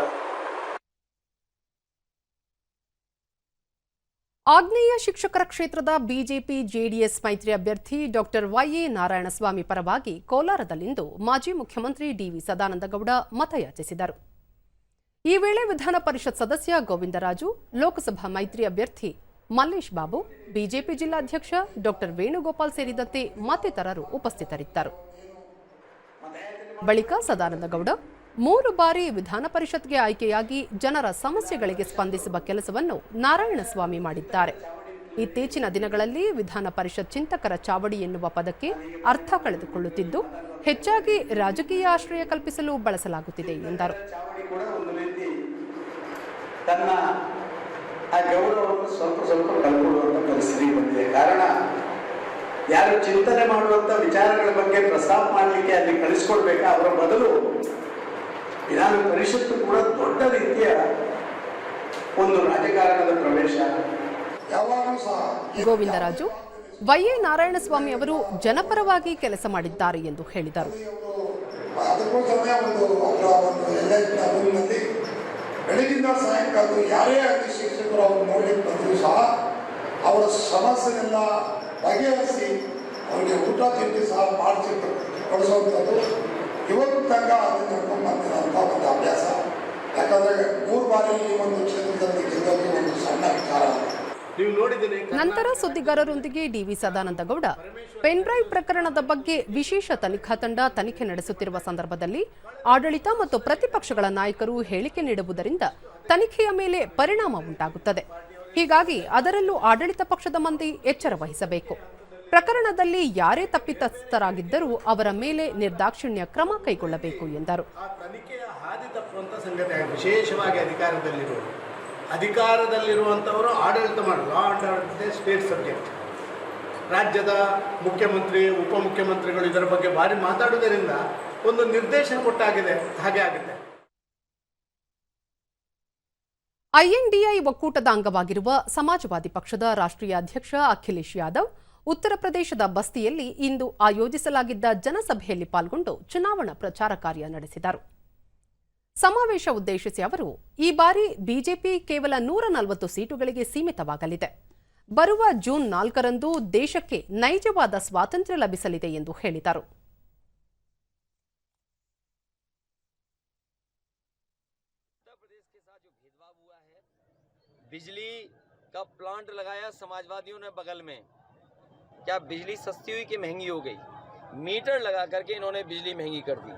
ಆಗ್ನೇಯ ಶಿಕ್ಷಕರ ಕ್ಷೇತ್ರದ ಬಿಜೆಪಿ ಜೆಡಿಎಸ್ ಮೈತ್ರಿ ಅಭ್ಯರ್ಥಿ ಡಾಕ್ಟರ್ ವೈ.ಎ. ನಾರಾಯಣಸ್ವಾಮಿ ಪರವಾಗಿ ಕೋಲಾರದಲ್ಲಿಂದು ಮಾಜಿ ಮುಖ್ಯಮಂತ್ರಿ ಡಿ.ವಿ. ಸದಾನಂದಗೌಡ ಮತಯಾಚಿಸಿದರು. ಈ ವೇಳೆ ವಿಧಾನ ಪರಿಷತ್ ಸದಸ್ಯ ಗೋವಿಂದರಾಜು, ಲೋಕಸಭಾ ಮೈತ್ರಿ ಅಭ್ಯರ್ಥಿ ಮಲ್ಲೇಶ್ ಬಾಬು, ಬಿಜೆಪಿ ಜಿಲ್ಲಾಧ್ಯಕ್ಷ ಡಾಕ್ಟರ್ ವೇಣುಗೋಪಾಲ್ ಸೇರಿದಂತೆ ಮತ್ತಿತರರು ಉಪಸ್ಥಿತರಿದ್ದರು. ಬಳಿಕ ಸದಾನಂದಗೌಡ 3 ಬಾರಿ ವಿಧಾನ ಪರಿಷತ್ಗೆ ಆಯ್ಕೆಯಾಗಿ ಜನರ ಸಮಸ್ಯೆಗಳಿಗೆ ಸ್ಪಂದಿಸುವ ಕೆಲಸವನ್ನು ನಾರಾಯಣಸ್ವಾಮಿ ಮಾಡಿದ್ದಾರೆ. ಇತ್ತೀಚಿನ ದಿನಗಳಲ್ಲಿ ವಿಧಾನ ಪರಿಷತ್ ಚಿಂತಕರ ಚಾವಡಿ ಎನ್ನುವ ಪದಕ್ಕೆ ಅರ್ಥ ಕಳೆದುಕೊಳ್ಳುತ್ತಿದ್ದು, ಹೆಚ್ಚಾಗಿ ರಾಜಕೀಯ ಆಶ್ರಯ ಕಲ್ಪಿಸಲು ಬಳಸಲಾಗುತ್ತಿದೆ ಎಂದರು. ತನ್ನ ಆ ಗೌರವವನ್ನು ಸ್ವಲ್ಪ ಕಳ್ಕೊಳ್ಳುವಂಥ ಪರಿಸ್ಥಿತಿ ಬಂದಿದೆ. ಕಾರಣ ಯಾರು ಚಿಂತನೆ ಮಾಡುವಂಥ ವಿಚಾರಗಳ ಬಗ್ಗೆ ಪ್ರಸ್ತಾಪ ಮಾಡಲಿಕ್ಕೆ ಅಲ್ಲಿ ಕಳಿಸ್ಕೊಡ್ಬೇಕಾ, ಅವರ ಬದಲು ವಿಧಾನ ಪರಿಷತ್ತು ಕೂಡ ದೊಡ್ಡ ರೀತಿಯ ಒಂದು ರಾಜಕಾರಣದ ಪ್ರವೇಶ. ಯಾವಾಗಲೂ ಸಹ ಗೋವಿಂದರಾಜು ವೈ.ಎ. ನಾರಾಯಣಸ್ವಾಮಿ ಅವರು ಜನಪರವಾಗಿ ಕೆಲಸ ಮಾಡಿದ್ದಾರೆ ಎಂದು ಹೇಳಿದರು. ಅದಕ್ಕೋಸ್ಕರ ಒಂದು ಬೆಳಗಿಂದ ಸಾಯಂಕಾಲ ಯಾರೇ ಆಗಲಿ ಶಿಕ್ಷಕರು ಅವ್ರು ನೋಡ್ಲಿಕ್ಕೆ ಬಂದರೂ ಸಹ ಅವರ ಸಮಸ್ಯೆನೆಲ್ಲ ಬಗೆಹರಿಸಿ ಅವರಿಗೆ ಊಟ ತಿಂಡಿ ಸಹ ಮಾಡಿಸಿ ಕೊಡಿಸುವಂಥದ್ದು ಇವತ್ತು ತನಕ ಅದನ್ನು ನಡ್ಕೊಂಡು ಬಂದಿರೋಂಥ ಒಂದು ಅಭ್ಯಾಸ. ಯಾಕಂದರೆ 3 ಬಾರಿ ಈ ಒಂದು ಕ್ಷೇತ್ರದಲ್ಲಿ ಗೆಲ್ಲೋದು ಒಂದು ಸಣ್ಣ ವಿಚಾರ. ನಂತರ ಸುದ್ದಿಗಾರರೊಂದಿಗೆ ಡಿ.ವಿ. ಸದಾನಂದಗೌಡ ಪೆನ್ ಡ್ರೈವ್ ಪ್ರಕರಣದ ಬಗ್ಗೆ ವಿಶೇಷ ತನಿಖಾ ತಂಡ ತನಿಖೆ ನಡೆಸುತ್ತಿರುವ ಸಂದರ್ಭದಲ್ಲಿ ಆಡಳಿತ ಮತ್ತು ಪ್ರತಿಪಕ್ಷಗಳ ನಾಯಕರು ಹೇಳಿಕೆ ನೀಡುವುದರಿಂದ ತನಿಖೆಯ ಮೇಲೆ ಪರಿಣಾಮ ಉಂಟಾಗುತ್ತದೆ. ಹೀಗಾಗಿ ಅದರಲ್ಲೂ ಆಡಳಿತ ಪಕ್ಷದ ಮಂದಿ ಎಚ್ಚರ ವಹಿಸಬೇಕು. ಪ್ರಕರಣದಲ್ಲಿ ಯಾರೇ ತಪ್ಪಿತಸ್ಥರಾಗಿದ್ದರೂ ಅವರ ಮೇಲೆ ನಿರ್ದಾಕ್ಷಿಣ್ಯ ಕ್ರಮ ಕೈಗೊಳ್ಳಬೇಕು ಎಂದರು. ತನಿಖೆಯ ಹಾದಿ ತಪ್ಪುವಂಥ ಸಂಗತಿ ವಿಶೇಷವಾಗಿ ಅಧಿಕಾರದಲ್ಲಿರುವಂಥವರು ಆಡಳಿತ ಮಾಡೋದು. ಆಡಳಿತ ಸ್ಟೇಟ್ ಸಬ್ಜೆಕ್ಟ್. ರಾಜ್ಯದ ಮುಖ್ಯಮಂತ್ರಿ, ಉಪಮುಖ್ಯಮಂತ್ರಿಗಳು ಇದರ ಬಗ್ಗೆ ಭಾರಿ ಮಾತಾಡುವುದರಿಂದ ಒಂದು ನಿರ್ದೇಶನ ಕೊಟ್ಟಾಗಿದೆ, ಹಾಗೆ ಆಗುತ್ತೆ. ಐಎನ್ಡಿಐ ಒಕ್ಕೂಟದ ಅಂಗವಾಗಿರುವ ಸಮಾಜವಾದಿ ಪಕ್ಷದ ರಾಷ್ಟ್ರೀಯ ಅಧ್ಯಕ್ಷ ಅಖಿಲೇಶ್ ಯಾದವ್ ಉತ್ತರ ಪ್ರದೇಶದ ಬಸ್ತಿಯಲ್ಲಿ ಇಂದು ಆಯೋಜಿಸಲಾಗಿದ್ದ ಜನಸಭೆಯಲ್ಲಿ ಪಾಲ್ಗೊಂಡು ಚುನಾವಣಾ ಪ್ರಚಾರ ಕಾರ್ಯ ನಡೆಸಿದರು. ಸಮಾವೇಶ ಉದ್ದೇಶಿಸಿ ಅವರು, ಈ ಬಾರಿ ಬಿಜೆಪಿ ಕೇವಲ 140 ಸೀಟುಗಳಿಗೆ ಸೀಮಿತವಾಗಲಿದೆ. ಬರುವ ಜೂನ್ 4ರಂದು ದೇಶಕ್ಕೆ ನೈಜವಾದ ಸ್ವಾತಂತ್ರ್ಯ ಲಭಿಸಲಿದೆ ಎಂದು ಹೇಳಿದರು. बिजली का प्लांट लगाया समाजवादियों ने बगल में, क्या बिजली सस्ती हुई कि महंगी हो गई? मीटर लगा करके इन्होंने बिजली महंगी कर दी।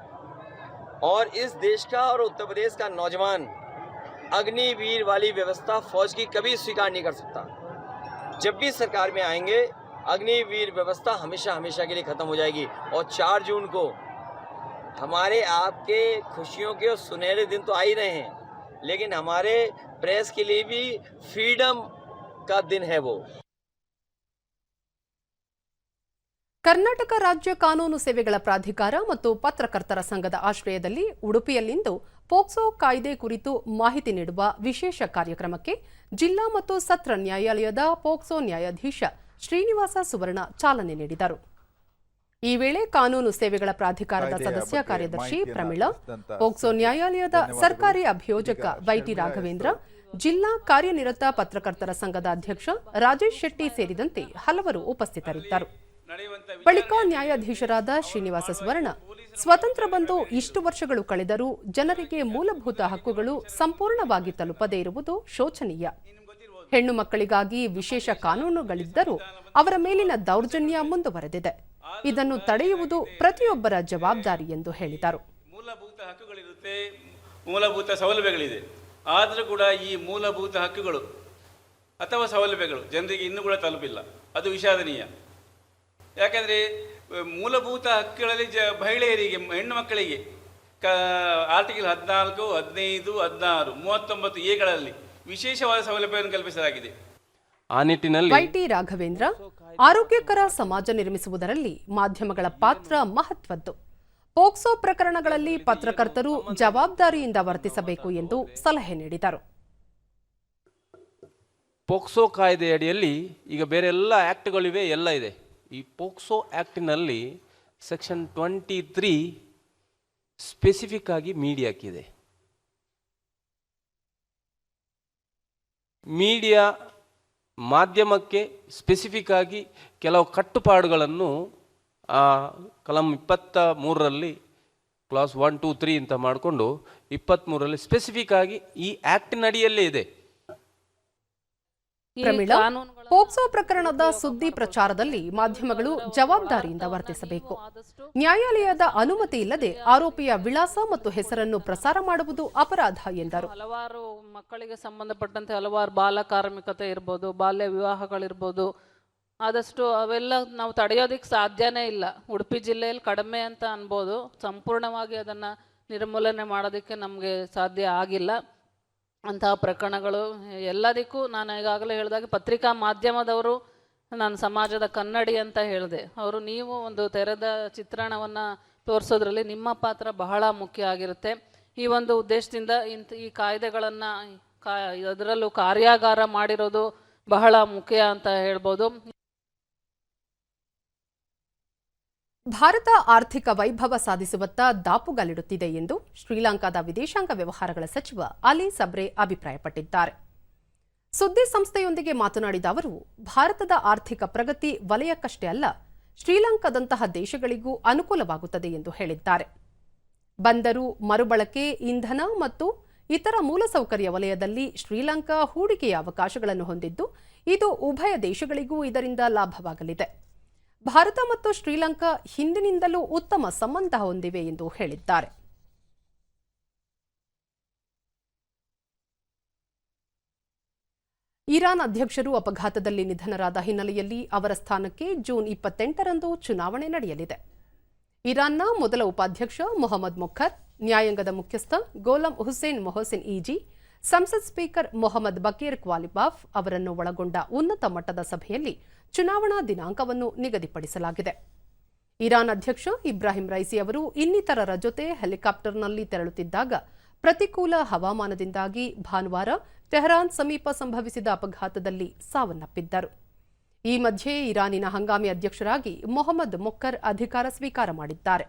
और इस देश का और उत्तर प्रदेश का नौजवान अग्निवीर वाली व्यवस्था फौज की कभी स्वीकार नहीं कर सकता। जब भी सरकार में आएंगे अग्निवीर व्यवस्था हमेशा के लिए खत्म हो जाएगी। और 4 जून को हमारे आपके खुशियों के सुनहरे दिन तो आ ही रहे हैं, लेकिन हमारे प्रेस के लिए भी फ्रीडम का दिन है वो। ಕರ್ನಾಟಕ ರಾಜ್ಯ ಕಾನೂನು ಸೇವೆಗಳ ಪ್ರಾಧಿಕಾರ ಮತ್ತು ಪತ್ರಕರ್ತರ ಸಂಘದ ಆಶ್ರಯದಲ್ಲಿ ಉಡುಪಿಯಲ್ಲಿಂದು ಪೋಕ್ಸೋ ಕಾಯ್ದೆ ಕುರಿತು ಮಾಹಿತಿ ನೀಡುವ ವಿಶೇಷ ಕಾರ್ಯಕ್ರಮಕ್ಕೆ ಜಿಲ್ಲಾ ಮತ್ತು ಸತ್ರ ನ್ಯಾಯಾಲಯದ ಪೋಕ್ಸೋ ನ್ಯಾಯಾಧೀಶ ಶ್ರೀನಿವಾಸ ಸುವರ್ಣ ಚಾಲನೆ ನೀಡಿದರು. ಈ ವೇಳೆ ಕಾನೂನು ಸೇವೆಗಳ ಪ್ರಾಧಿಕಾರದ ಸದಸ್ಯ ಕಾರ್ಯದರ್ಶಿ ಪ್ರಮೀಳಾ, ಪೋಕ್ಸೋ ನ್ಯಾಯಾಲಯದ ಸರ್ಕಾರಿ ಅಭಿಯೋಜಕ ವೈಟಿ ರಾಘವೇಂದ್ರ, ಜಿಲ್ಲಾ ಕಾರ್ಯನಿರತ ಪತ್ರಕರ್ತರ ಸಂಘದ ಅಧ್ಯಕ್ಷ ರಾಜೇಶ್ ಶೆಟ್ಟಿ ಸೇರಿದಂತೆ ಹಲವರು ಉಪಸ್ಥಿತರಿದ್ದರು. ಬಳಿಕ ನ್ಯಾಯಾಧೀಶರಾದ ಶ್ರೀನಿವಾಸ ಸುವರ್ಣ, ಸ್ವತಂತ್ರ ಬಂದು ಇಷ್ಟು ವರ್ಷಗಳು ಕಳೆದರೂ ಜನರಿಗೆ ಮೂಲಭೂತ ಹಕ್ಕುಗಳು ಸಂಪೂರ್ಣವಾಗಿ ತಲುಪದೇ ಇರುವುದು ಶೋಚನೀಯ. ಹೆಣ್ಣು ಮಕ್ಕಳಿಗಾಗಿ ವಿಶೇಷ ಕಾನೂನುಗಳಿದ್ದರೂ ಅವರ ಮೇಲಿನ ದೌರ್ಜನ್ಯ ಮುಂದುವರೆದಿದೆ. ಇದನ್ನು ತಡೆಯುವುದು ಪ್ರತಿಯೊಬ್ಬರ ಜವಾಬ್ದಾರಿ ಎಂದು ಹೇಳಿದರು. ಮೂಲಭೂತ ಹಕ್ಕುಗಳಿರುತ್ತೆ, ಮೂಲಭೂತ ಸೌಲಭ್ಯಗಳಿದೆ. ಆದರೂ ಕೂಡ ಈ ಮೂಲಭೂತ ಹಕ್ಕುಗಳು ಅಥವಾ ಸೌಲಭ್ಯಗಳು ಜನರಿಗೆ ಇನ್ನೂ ಕೂಡ ತಲುಪಿಲ್ಲ. ಅದು ವಿಷಾದನೀಯ. ಯಾಕೆಂದರೆ ಮೂಲಭೂತ ಹಕ್ಕುಗಳಲ್ಲಿ ಮಹಿಳೆಯರಿಗೆ, ಹೆಣ್ಣು ಮಕ್ಕಳಿಗೆ ಆರ್ಟಿಕಲ್ 14, 15, 16, 39 ಎಗಳಲ್ಲಿ ವಿಶೇಷವಾದ ಸೌಲಭ್ಯವನ್ನು ಕಲ್ಪಿಸಲಾಗಿದೆ. ಆ ನಿಟ್ಟಿನಲ್ಲಿ ವೈಟಿ ರಾಘವೇಂದ್ರ, ಆರೋಗ್ಯಕರ ಸಮಾಜ ನಿರ್ಮಿಸುವುದರಲ್ಲಿ ಮಾಧ್ಯಮಗಳ ಪಾತ್ರ ಮಹತ್ವದ್ದು. ಪೋಕ್ಸೋ ಪ್ರಕರಣಗಳಲ್ಲಿ ಪತ್ರಕರ್ತರು ಜವಾಬ್ದಾರಿಯಿಂದ ವರ್ತಿಸಬೇಕು ಎಂದು ಸಲಹೆ ನೀಡಿದರು. ಪೋಕ್ಸೋ ಕಾಯ್ದೆಯಡಿಯಲ್ಲಿ ಈಗ ಬೇರೆ ಎಲ್ಲ ಆ್ಯಕ್ಟ್ಗಳಿವೆ, ಎಲ್ಲ ಇದೆ. ಈ ಪೋಕ್ಸೋ ಆ್ಯಕ್ಟಿನಲ್ಲಿ ಸೆಕ್ಷನ್ 23 ಸ್ಪೆಸಿಫಿಕ್ ಆಗಿ ಮೀಡಿಯಾಕ್ಕಿದೆ. ಮೀಡಿಯಾ ಮಾಧ್ಯಮಕ್ಕೆ ಸ್ಪೆಸಿಫಿಕ್ ಆಗಿ ಕೆಲವು ಕಟ್ಟುಪಾಡುಗಳನ್ನು ಕಲಂ 23ರಲ್ಲಿ ಕ್ಲಾಸ್ 1, 2, 3 ಅಂತ ಮಾಡಿಕೊಂಡು 23ರಲ್ಲಿ ಸ್ಪೆಸಿಫಿಕ್ ಆಗಿ ಈ ಆ್ಯಕ್ಟಿನಡಿಯಲ್ಲೇ ಇದೆ. ಪ್ರಮೀಳಾ, ಪೋಕ್ಸೋ ಪ್ರಕರಣದ ಸುದ್ದಿ ಪ್ರಚಾರದಲ್ಲಿ ಮಾಧ್ಯಮಗಳು ಜವಾಬ್ದಾರಿಯಿಂದ ವರ್ತಿಸಬೇಕು. ನ್ಯಾಯಾಲಯದ ಅನುಮತಿ ಇಲ್ಲದೆ ಆರೋಪಿಯ ವಿಳಾಸ ಮತ್ತು ಹೆಸರನ್ನು ಪ್ರಸಾರ ಮಾಡುವುದು ಅಪರಾಧ ಎಂದರು. ಹಲವಾರು ಮಕ್ಕಳಿಗೆ ಸಂಬಂಧಪಟ್ಟಂತೆ ಹಲವಾರು ಬಾಲ ಕಾರ್ಮಿಕತೆ ಇರ್ಬೋದು, ಬಾಲ್ಯ ವಿವಾಹಗಳಿರ್ಬೋದು, ಆದಷ್ಟು ಅವೆಲ್ಲ ನಾವು ತಡೆಯೋದಕ್ಕೆ ಸಾಧ್ಯನೇ ಇಲ್ಲ. ಉಡುಪಿ ಜಿಲ್ಲೆಯಲ್ಲಿ ಕಡಿಮೆ ಅಂತ ಅನ್ಬೋದು, ಸಂಪೂರ್ಣವಾಗಿ ಅದನ್ನು ನಿರ್ಮೂಲನೆ ಮಾಡೋದಕ್ಕೆ ನಮಗೆ ಸಾಧ್ಯ ಆಗಿಲ್ಲ. ಅಂತಹ ಪ್ರಕರಣಗಳು ಎಲ್ಲದಕ್ಕೂ ನಾನು ಈಗಾಗಲೇ ಹೇಳಿದಾಗ ಪತ್ರಿಕಾ ಮಾಧ್ಯಮದವರು ನಾನು ಸಮಾಜದ ಕನ್ನಡಿ ಅಂತ ಹೇಳಿದೆ. ಅವರು ನೀವು ಒಂದು ತೆರೆದ ಚಿತ್ರಣವನ್ನು ತೋರಿಸೋದ್ರಲ್ಲಿ ನಿಮ್ಮ ಪಾತ್ರ ಬಹಳ ಮುಖ್ಯ ಆಗಿರುತ್ತೆ. ಈ ಒಂದು ಉದ್ದೇಶದಿಂದ ಈ ಕಾಯ್ದೆಗಳನ್ನು ಅದರಲ್ಲೂ ಕಾರ್ಯಾಗಾರ ಮಾಡಿರೋದು ಬಹಳ ಮುಖ್ಯ ಅಂತ ಹೇಳ್ಬೋದು. ಭಾರತ ಆರ್ಥಿಕ ವೈಭವ ಸಾಧಿಸುವತ್ತ ದಾಪುಗಾಲಿಡುತ್ತಿದೆ ಎಂದು ಶ್ರೀಲಂಕಾದ ವಿದೇಶಾಂಗ ವ್ಯವಹಾರಗಳ ಸಚಿವ ಅಲಿ ಸಬ್ರೆ ಅಭಿಪ್ರಾಯಪಟ್ಟಿದ್ದಾರೆ. ಸುದ್ದಿ ಸಂಸ್ಥೆಯೊಂದಿಗೆ ಮಾತನಾಡಿದ ಅವರು, ಭಾರತದ ಆರ್ಥಿಕ ಪ್ರಗತಿ ವಲಯಕ್ಕಷ್ಟೇ ಅಲ್ಲ, ಶ್ರೀಲಂಕಾದಂತಹ ದೇಶಗಳಿಗೂ ಅನುಕೂಲವಾಗುತ್ತದೆ ಎಂದು ಹೇಳಿದ್ದಾರೆ. ಬಂದರು, ಮರುಬಳಕೆ, ಇಂಧನ ಮತ್ತು ಇತರ ಮೂಲಸೌಕರ್ಯ ವಲಯದಲ್ಲಿ ಶ್ರೀಲಂಕಾ ಹೂಡಿಕೆಯ ಅವಕಾಶಗಳನ್ನು ಹೊಂದಿದ್ದು, ಇದು ಉಭಯ ದೇಶಗಳಿಗೂ ಇದರಿಂದ ಲಾಭವಾಗಲಿದೆ. ಭಾರತ ಮತ್ತು ಶ್ರೀಲಂಕಾ ಹಿಂದಿನಿಂದಲೂ ಉತ್ತಮ ಸಂಬಂಧ ಹೊಂದಿವೆ ಎಂದು ಹೇಳಿದ್ದಾರೆ. ಇರಾನ್ ಅಧ್ಯಕ್ಷರು ಅಪಘಾತದಲ್ಲಿ ನಿಧನರಾದ ಹಿನ್ನೆಲೆಯಲ್ಲಿ ಅವರ ಸ್ಥಾನಕ್ಕೆ ಜೂನ್ 28ರಂದು ಚುನಾವಣೆ ನಡೆಯಲಿದೆ. ಇರಾನ್ನ ಮೊದಲ ಉಪಾಧ್ಯಕ್ಷ ಮೊಹಮ್ಮದ್ ಮೊಖರ್, ನ್ಯಾಯಾಂಗದ ಮುಖ್ಯಸ್ಥ ಗೋಲಂ ಹುಸೇನ್ ಮೊಹಸಿನ್ ಈಜಿ, ಸಂಸತ್ ಸ್ಪೀಕರ್ ಮೊಹಮ್ಮದ್ ಬಕೀರ್ ಕ್ವಾಲಿಬಾಫ್ ಅವರನ್ನು ಒಳಗೊಂಡ ಉನ್ನತ ಮಟ್ಟದ ಸಭೆಯಲ್ಲಿ ಚುನಾವಣಾ ದಿನಾಂಕವನ್ನು ನಿಗದಿಪಡಿಸಲಾಗಿದೆ. ಇರಾನ್ ಅಧ್ಯಕ್ಷ ಇಬ್ರಾಹಿಂ ರೈಸಿ ಅವರು ಇನ್ನಿತರರ ಜೊತೆ ಹೆಲಿಕಾಪ್ಟರ್ನಲ್ಲಿ ತೆರಳುತ್ತಿದ್ದಾಗ ಪ್ರತಿಕೂಲ ಹವಾಮಾನದಿಂದಾಗಿ ಭಾನುವಾರ ಟೆಹರಾನ್ ಸಮೀಪ ಸಂಭವಿಸಿದ ಅಪಘಾತದಲ್ಲಿ ಸಾವನ್ನಪ್ಪಿದ್ದರು. ಈ ಮಧ್ಯೆ ಇರಾನಿನ ಹಂಗಾಮಿ ಅಧ್ಯಕ್ಷರಾಗಿ ಮೊಹಮ್ಮದ್ ಮೊಕ್ಕರ್ ಅಧಿಕಾರ ಸ್ವೀಕಾರ ಮಾಡಿದ್ದಾರೆ.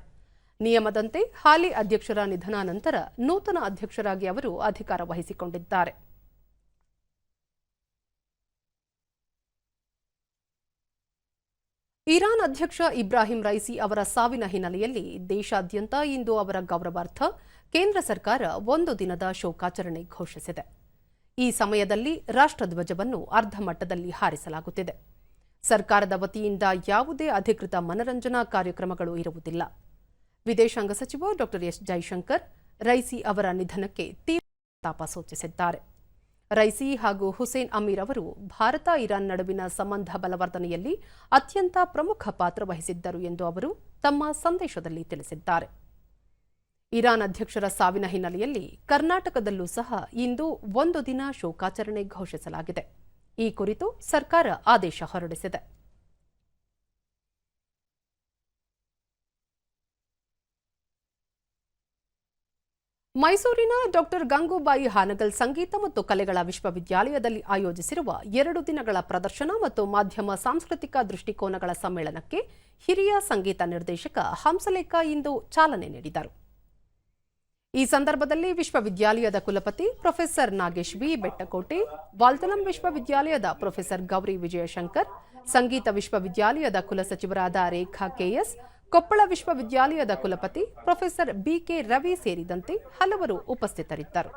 ನಿಯಮದಂತೆ ಹಾಲಿ ಅಧ್ಯಕ್ಷರ ನಿಧನ ನಂತರ ನೂತನ ಅಧ್ಯಕ್ಷರಾಗಿ ಅವರು ಅಧಿಕಾರ ವಹಿಸಿಕೊಂಡಿದ್ದಾರೆ. ಇರಾನ್ ಅಧ್ಯಕ್ಷ ಇಬ್ರಾಹಿಂ ರೈಸಿ ಅವರ ಸಾವಿನ ಹಿನ್ನೆಲೆಯಲ್ಲಿ ದೇಶಾದ್ಯಂತ ಇಂದು ಅವರ ಗೌರವಾರ್ಥ ಕೇಂದ್ರ ಸರ್ಕಾರ 1 ದಿನದ ಶೋಕಾಚರಣೆ ಘೋಷಿಸಿದೆ. ಈ ಸಮಯದಲ್ಲಿ ರಾಷ್ಟ್ರಧ್ವಜವನ್ನು ಅರ್ಧ ಮಟ್ಟದಲ್ಲಿ ಹಾರಿಸಲಾಗುತ್ತಿದೆ. ಸರ್ಕಾರದ ವತಿಯಿಂದ ಯಾವುದೇ ಅಧಿಕೃತ ಮನರಂಜನಾ ಕಾರ್ಯಕ್ರಮಗಳು ಇರುವುದಿಲ್ಲ. ವಿದೇಶಾಂಗ ಸಚಿವ ಡಾ ಎಸ್ ಜೈಶಂಕರ್ ರೈಸಿ ಅವರ ನಿಧನಕ್ಕೆ ತೀವ್ರ ತಾಪ ಸೂಚಿಸಿದ್ದಾರೆ. ರೈಸಿ ಹಾಗೂ ಹುಸೇನ್ ಅಮೀರ್ ಅವರು ಭಾರತ ಇರಾನ್ ನಡುವಿನ ಸಂಬಂಧ ಬಲವರ್ಧನೆಯಲ್ಲಿ ಅತ್ಯಂತ ಪ್ರಮುಖ ಪಾತ್ರ ವಹಿಸಿದ್ದರು ಎಂದು ಅವರು ತಮ್ಮ ಸಂದೇಶದಲ್ಲಿ ತಿಳಿಸಿದ್ದಾರೆ. ಇರಾನ್ ಅಧ್ಯಕ್ಷರ ಸಾವಿನ ಹಿನ್ನೆಲೆಯಲ್ಲಿ ಕರ್ನಾಟಕದಲ್ಲೂ ಸಹ ಇಂದು 1 ದಿನ ಶೋಕಾಚರಣೆ ಘೋಷಿಸಲಾಗಿದೆ. ಈ ಕುರಿತು ಸರ್ಕಾರ ಆದೇಶ ಹೊರಡಿಸಿದೆ. ಮೈಸೂರಿನ ಡಾಕ್ಟರ್ ಗಂಗೂಬಾಯಿ ಹಾನಗಲ್ ಸಂಗೀತ ಮತ್ತು ಕಲೆಗಳ ವಿಶ್ವವಿದ್ಯಾಲಯದಲ್ಲಿ ಆಯೋಜಿಸಿರುವ 2 ದಿನಗಳ ಪ್ರದರ್ಶನ ಮತ್ತು ಮಾಧ್ಯಮ ಸಾಂಸ್ಕೃತಿಕ ದೃಷ್ಟಿಕೋನಗಳ ಸಮ್ಮೇಳನಕ್ಕೆ ಹಿರಿಯ ಸಂಗೀತ ನಿರ್ದೇಶಕ ಹಂಸಲೇಖ ಇಂದು ಚಾಲನೆ ನೀಡಿದರು. ಈ ಸಂದರ್ಭದಲ್ಲಿ ವಿಶ್ವವಿದ್ಯಾಲಯದ ಕುಲಪತಿ ಪ್ರೊಫೆಸರ್ ನಾಗೇಶ್ ವಿ ಬೆಟ್ಟಕೋಟೆ, ವಾಲ್ತಲಂ ವಿಶ್ವವಿದ್ಯಾಲಯದ ಪ್ರೊಫೆಸರ್ ಗೌರಿ ವಿಜಯಶಂಕರ್, ಸಂಗೀತ ವಿಶ್ವವಿದ್ಯಾಲಯದ ಕುಲಸಚಿವರಾದ ರೇಖಾ ಕೆಎಸ್, ಕೊಪ್ಪಳ ವಿಶ್ವವಿದ್ಯಾಲಯದ ಕುಲಪತಿ ಪ್ರೊಫೆಸರ್ ಬಿಕೆ ರವಿ ಸೇರಿದಂತೆ ಹಲವರು ಉಪಸ್ಥಿತರಿದ್ದರು.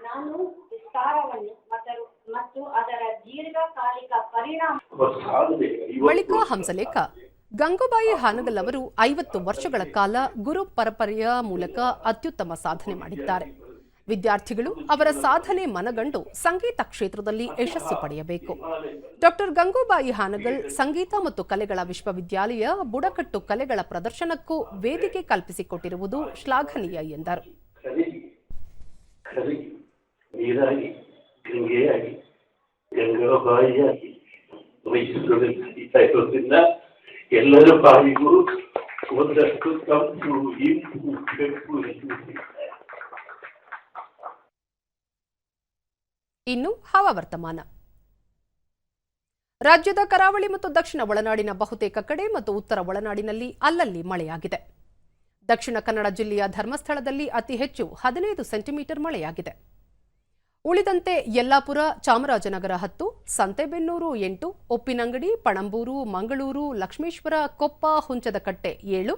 ನಾನು ವಿಸ್ತಾರವನ್ನು ಮತ್ತು ಅದರ ದೀರ್ಘಕಾಲಿಕ ಪರಿಣಾಮ. ಬಳಿಕ ಹಂಸಲೇಖ ಗಂಗೂಬಾಯಿ ಹಾನಗಲ್ ಅವರು 50 ವರ್ಷಗಳ ಕಾಲ ಗುರು ಪರಂಪರೆಯ ಮೂಲಕ ಅತ್ಯುತ್ತಮ ಸಾಧನೆ ಮಾಡಿದ್ದಾರೆ. ವಿದ್ಯಾರ್ಥಿಗಳು ಅವರ ಸಾಧನೆ ಮನಗಂಡು ಸಂಗೀತ ಕ್ಷೇತ್ರದಲ್ಲಿ ಯಶಸ್ಸು ಪಡೆಯಬೇಕು. ಡಾಕ್ಟರ್ ಗಂಗೂಬಾಯಿ ಹಾನಗಲ್ ಸಂಗೀತ ಮತ್ತು ಕಲೆಗಳ ವಿಶ್ವವಿದ್ಯಾಲಯ ಬುಡಕಟ್ಟು ಕಲೆಗಳ ಪ್ರದರ್ಶನಕ್ಕೂ ವೇದಿಕೆ ಕಲ್ಪಿಸಿಕೊಟ್ಟಿರುವುದು ಶ್ಲಾಘನೀಯ ಎಂದರು. ಎಲ್ಲರ ಬಾಯಿಗೂ ಒಂದಷ್ಟು ತಂಪು ಇಂಪು ಬೆಕ್ಕು. ಇನ್ನು ಹವಾವರ್ತಮಾನ. ರಾಜ್ಯದ ಕರಾವಳಿ ಮತ್ತು ದಕ್ಷಿಣ ಒಳನಾಡಿನ ಬಹುತೇಕ ಕಡೆ ಮತ್ತು ಉತ್ತರ ಒಳನಾಡಿನಲ್ಲಿ ಅಲ್ಲಲ್ಲಿ ಮಳೆಯಾಗಿದೆ. ದಕ್ಷಿಣ ಕನ್ನಡ ಜಿಲ್ಲೆಯ ಧರ್ಮಸ್ಥಳದಲ್ಲಿ ಅತಿ ಹೆಚ್ಚು 15 ಸೆಂಟಿಮೀಟರ್ ಮಳೆಯಾಗಿದೆ. ಉಳಿದಂತೆ ಯಲ್ಲಾಪುರ, ಚಾಮರಾಜನಗರ 10, ಸಂತೆಬೆನ್ನೂರು 8, ಉಪ್ಪಿನಂಗಡಿ, ಪಣಂಬೂರು, ಮಂಗಳೂರು, ಲಕ್ಷ್ಮೇಶ್ವರ, ಕೊಪ್ಪ, ಹುಂಚದಕಟ್ಟೆ 7,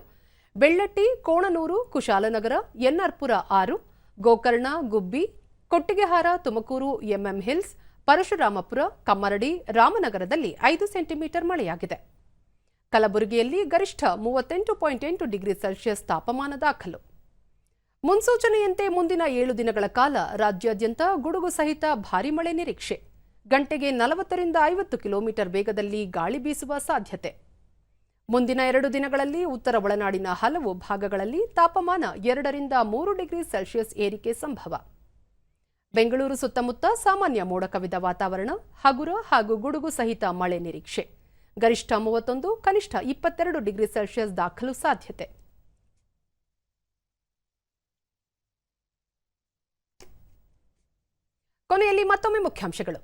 ಬೆಳ್ಳಟ್ಟಿ, ಕೋಣನೂರು, ಕುಶಾಲನಗರ, ಎನ್ಆರ್ಪುರ 6, ಗೋಕರ್ಣ, ಗುಬ್ಬಿ, ಕೊಟ್ಟಿಗೆಹಾರ, ತುಮಕೂರು, ಎಂಎಂ ಹಿಲ್ಸ್, ಪರಶುರಾಮಪುರ, ಕಮ್ಮರಡಿ, ರಾಮನಗರದಲ್ಲಿ 5 ಸೆಂಟಿಮೀಟರ್ ಮಳೆಯಾಗಿದೆ. ಕಲಬುರಗಿಯಲ್ಲಿ ಗರಿಷ್ಠ 38.8 ಡಿಗ್ರಿ ಸೆಲ್ಸಿಯಸ್ ತಾಪಮಾನ ದಾಖಲು. ಮುನ್ಸೂಚನೆಯಂತೆ ಮುಂದಿನ 7 ದಿನಗಳ ಕಾಲ ರಾಜ್ಯಾದ್ಯಂತ ಗುಡುಗು ಸಹಿತ ಭಾರೀ ಮಳೆ ನಿರೀಕ್ಷೆ. ಗಂಟೆಗೆ 40 ರಿಂದ 50 ಕಿಲೋಮೀಟರ್ ವೇಗದಲ್ಲಿ ಗಾಳಿ ಬೀಸುವ ಸಾಧ್ಯತೆ. ಮುಂದಿನ 2 ದಿನಗಳಲ್ಲಿ ಉತ್ತರ ಒಳನಾಡಿನ ಹಲವು ಭಾಗಗಳಲ್ಲಿ ತಾಪಮಾನ 2 ರಿಂದ 3 ಡಿಗ್ರಿ ಸೆಲ್ಸಿಯಸ್ ಏರಿಕೆ ಸಂಭವ. ಬೆಂಗಳೂರು ಸುತ್ತಮುತ್ತ ಸಾಮಾನ್ಯ ಮೋಡ ಕವಿದ ವಾತಾವರಣ, ಹಗುರ ಹಾಗೂ ಗುಡುಗು ಸಹಿತ ಮಳೆ ನಿರೀಕ್ಷೆ. ಗರಿಷ್ಠ 31, ಕನಿಷ್ಠ 22 ಡಿಗ್ರಿ ಸೆಲ್ಸಿಯಸ್ ದಾಖಲು ಸಾಧ್ಯತೆ. ಕೊನೆಯಲ್ಲಿ ಮತ್ತೊಮ್ಮೆ ಮುಖ್ಯಾಂಶಗಳು.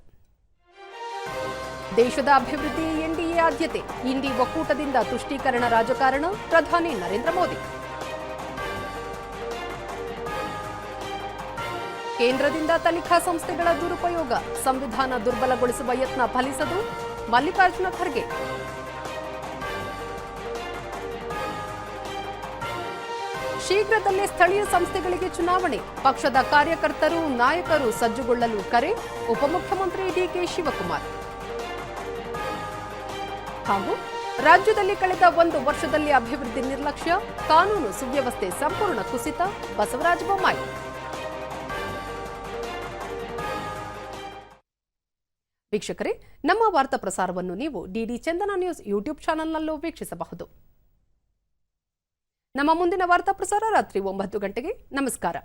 ದೇಶದ ಅಭಿವೃದ್ಧಿ ಎನ್ಡಿಎ ಆದ್ಯತೆ, ಇಂಡಿ ಒಕ್ಕೂಟದಿಂದ ತುಷ್ಟೀಕರಣ ರಾಜಕಾರಣ, ಪ್ರಧಾನಿ ನರೇಂದ್ರ ಮೋದಿ. ಕೇಂದ್ರದಿಂದ ತನಿಖಾ ಸಂಸ್ಥೆಗಳ ದುರುಪಯೋಗ, ಸಂವಿಧಾನ ದುರ್ಬಲಗೊಳಿಸುವ ಯತ್ನ ಫಲಿಸದು, ಮಲ್ಲಿಕಾರ್ಜುನ ಖರ್ಗೆ. ಶೀಘ್ರದಲ್ಲೇ ಸ್ಥಳೀಯ ಸಂಸ್ಥೆಗಳಿಗೆ ಚುನಾವಣೆ, ಪಕ್ಷದ ಕಾರ್ಯಕರ್ತರು ನಾಯಕರು ಸಜ್ಜುಗೊಳ್ಳಲು ಕರೆ, ಉಪಮುಖ್ಯಮಂತ್ರಿ ಡಿಕೆ ಶಿವಕುಮಾರ್. ಹಾಗೂ ರಾಜ್ಯದಲ್ಲಿ ಕಳೆದ 1 ವರ್ಷದಲ್ಲಿ ಅಭಿವೃದ್ಧಿ ನಿರ್ಲಕ್ಷ್ಯ, ಕಾನೂನು ಸುವ್ಯವಸ್ಥೆ ಸಂಪೂರ್ಣ ಕುಸಿತ, ಬಸವರಾಜ ಬೊಮ್ಮಾಯಿ. ವೀಕ್ಷಕರೇ, ನಮ್ಮ ವಾರ್ತಾ ಪ್ರಸಾರವನ್ನು ನೀವು ಡಿಡಿ ಚಂದನ ನ್ಯೂಸ್ ಯೂಟ್ಯೂಬ್ ಚಾನೆಲ್ನಲ್ಲೂ ವೀಕ್ಷಿಸಬಹುದು. ನಮ್ಮ ಮುಂದಿನ ವಾರ್ತಾ ಪ್ರಸಾರ ರಾತ್ರಿ 9 ಗಂಟೆಗೆ. ನಮಸ್ಕಾರ.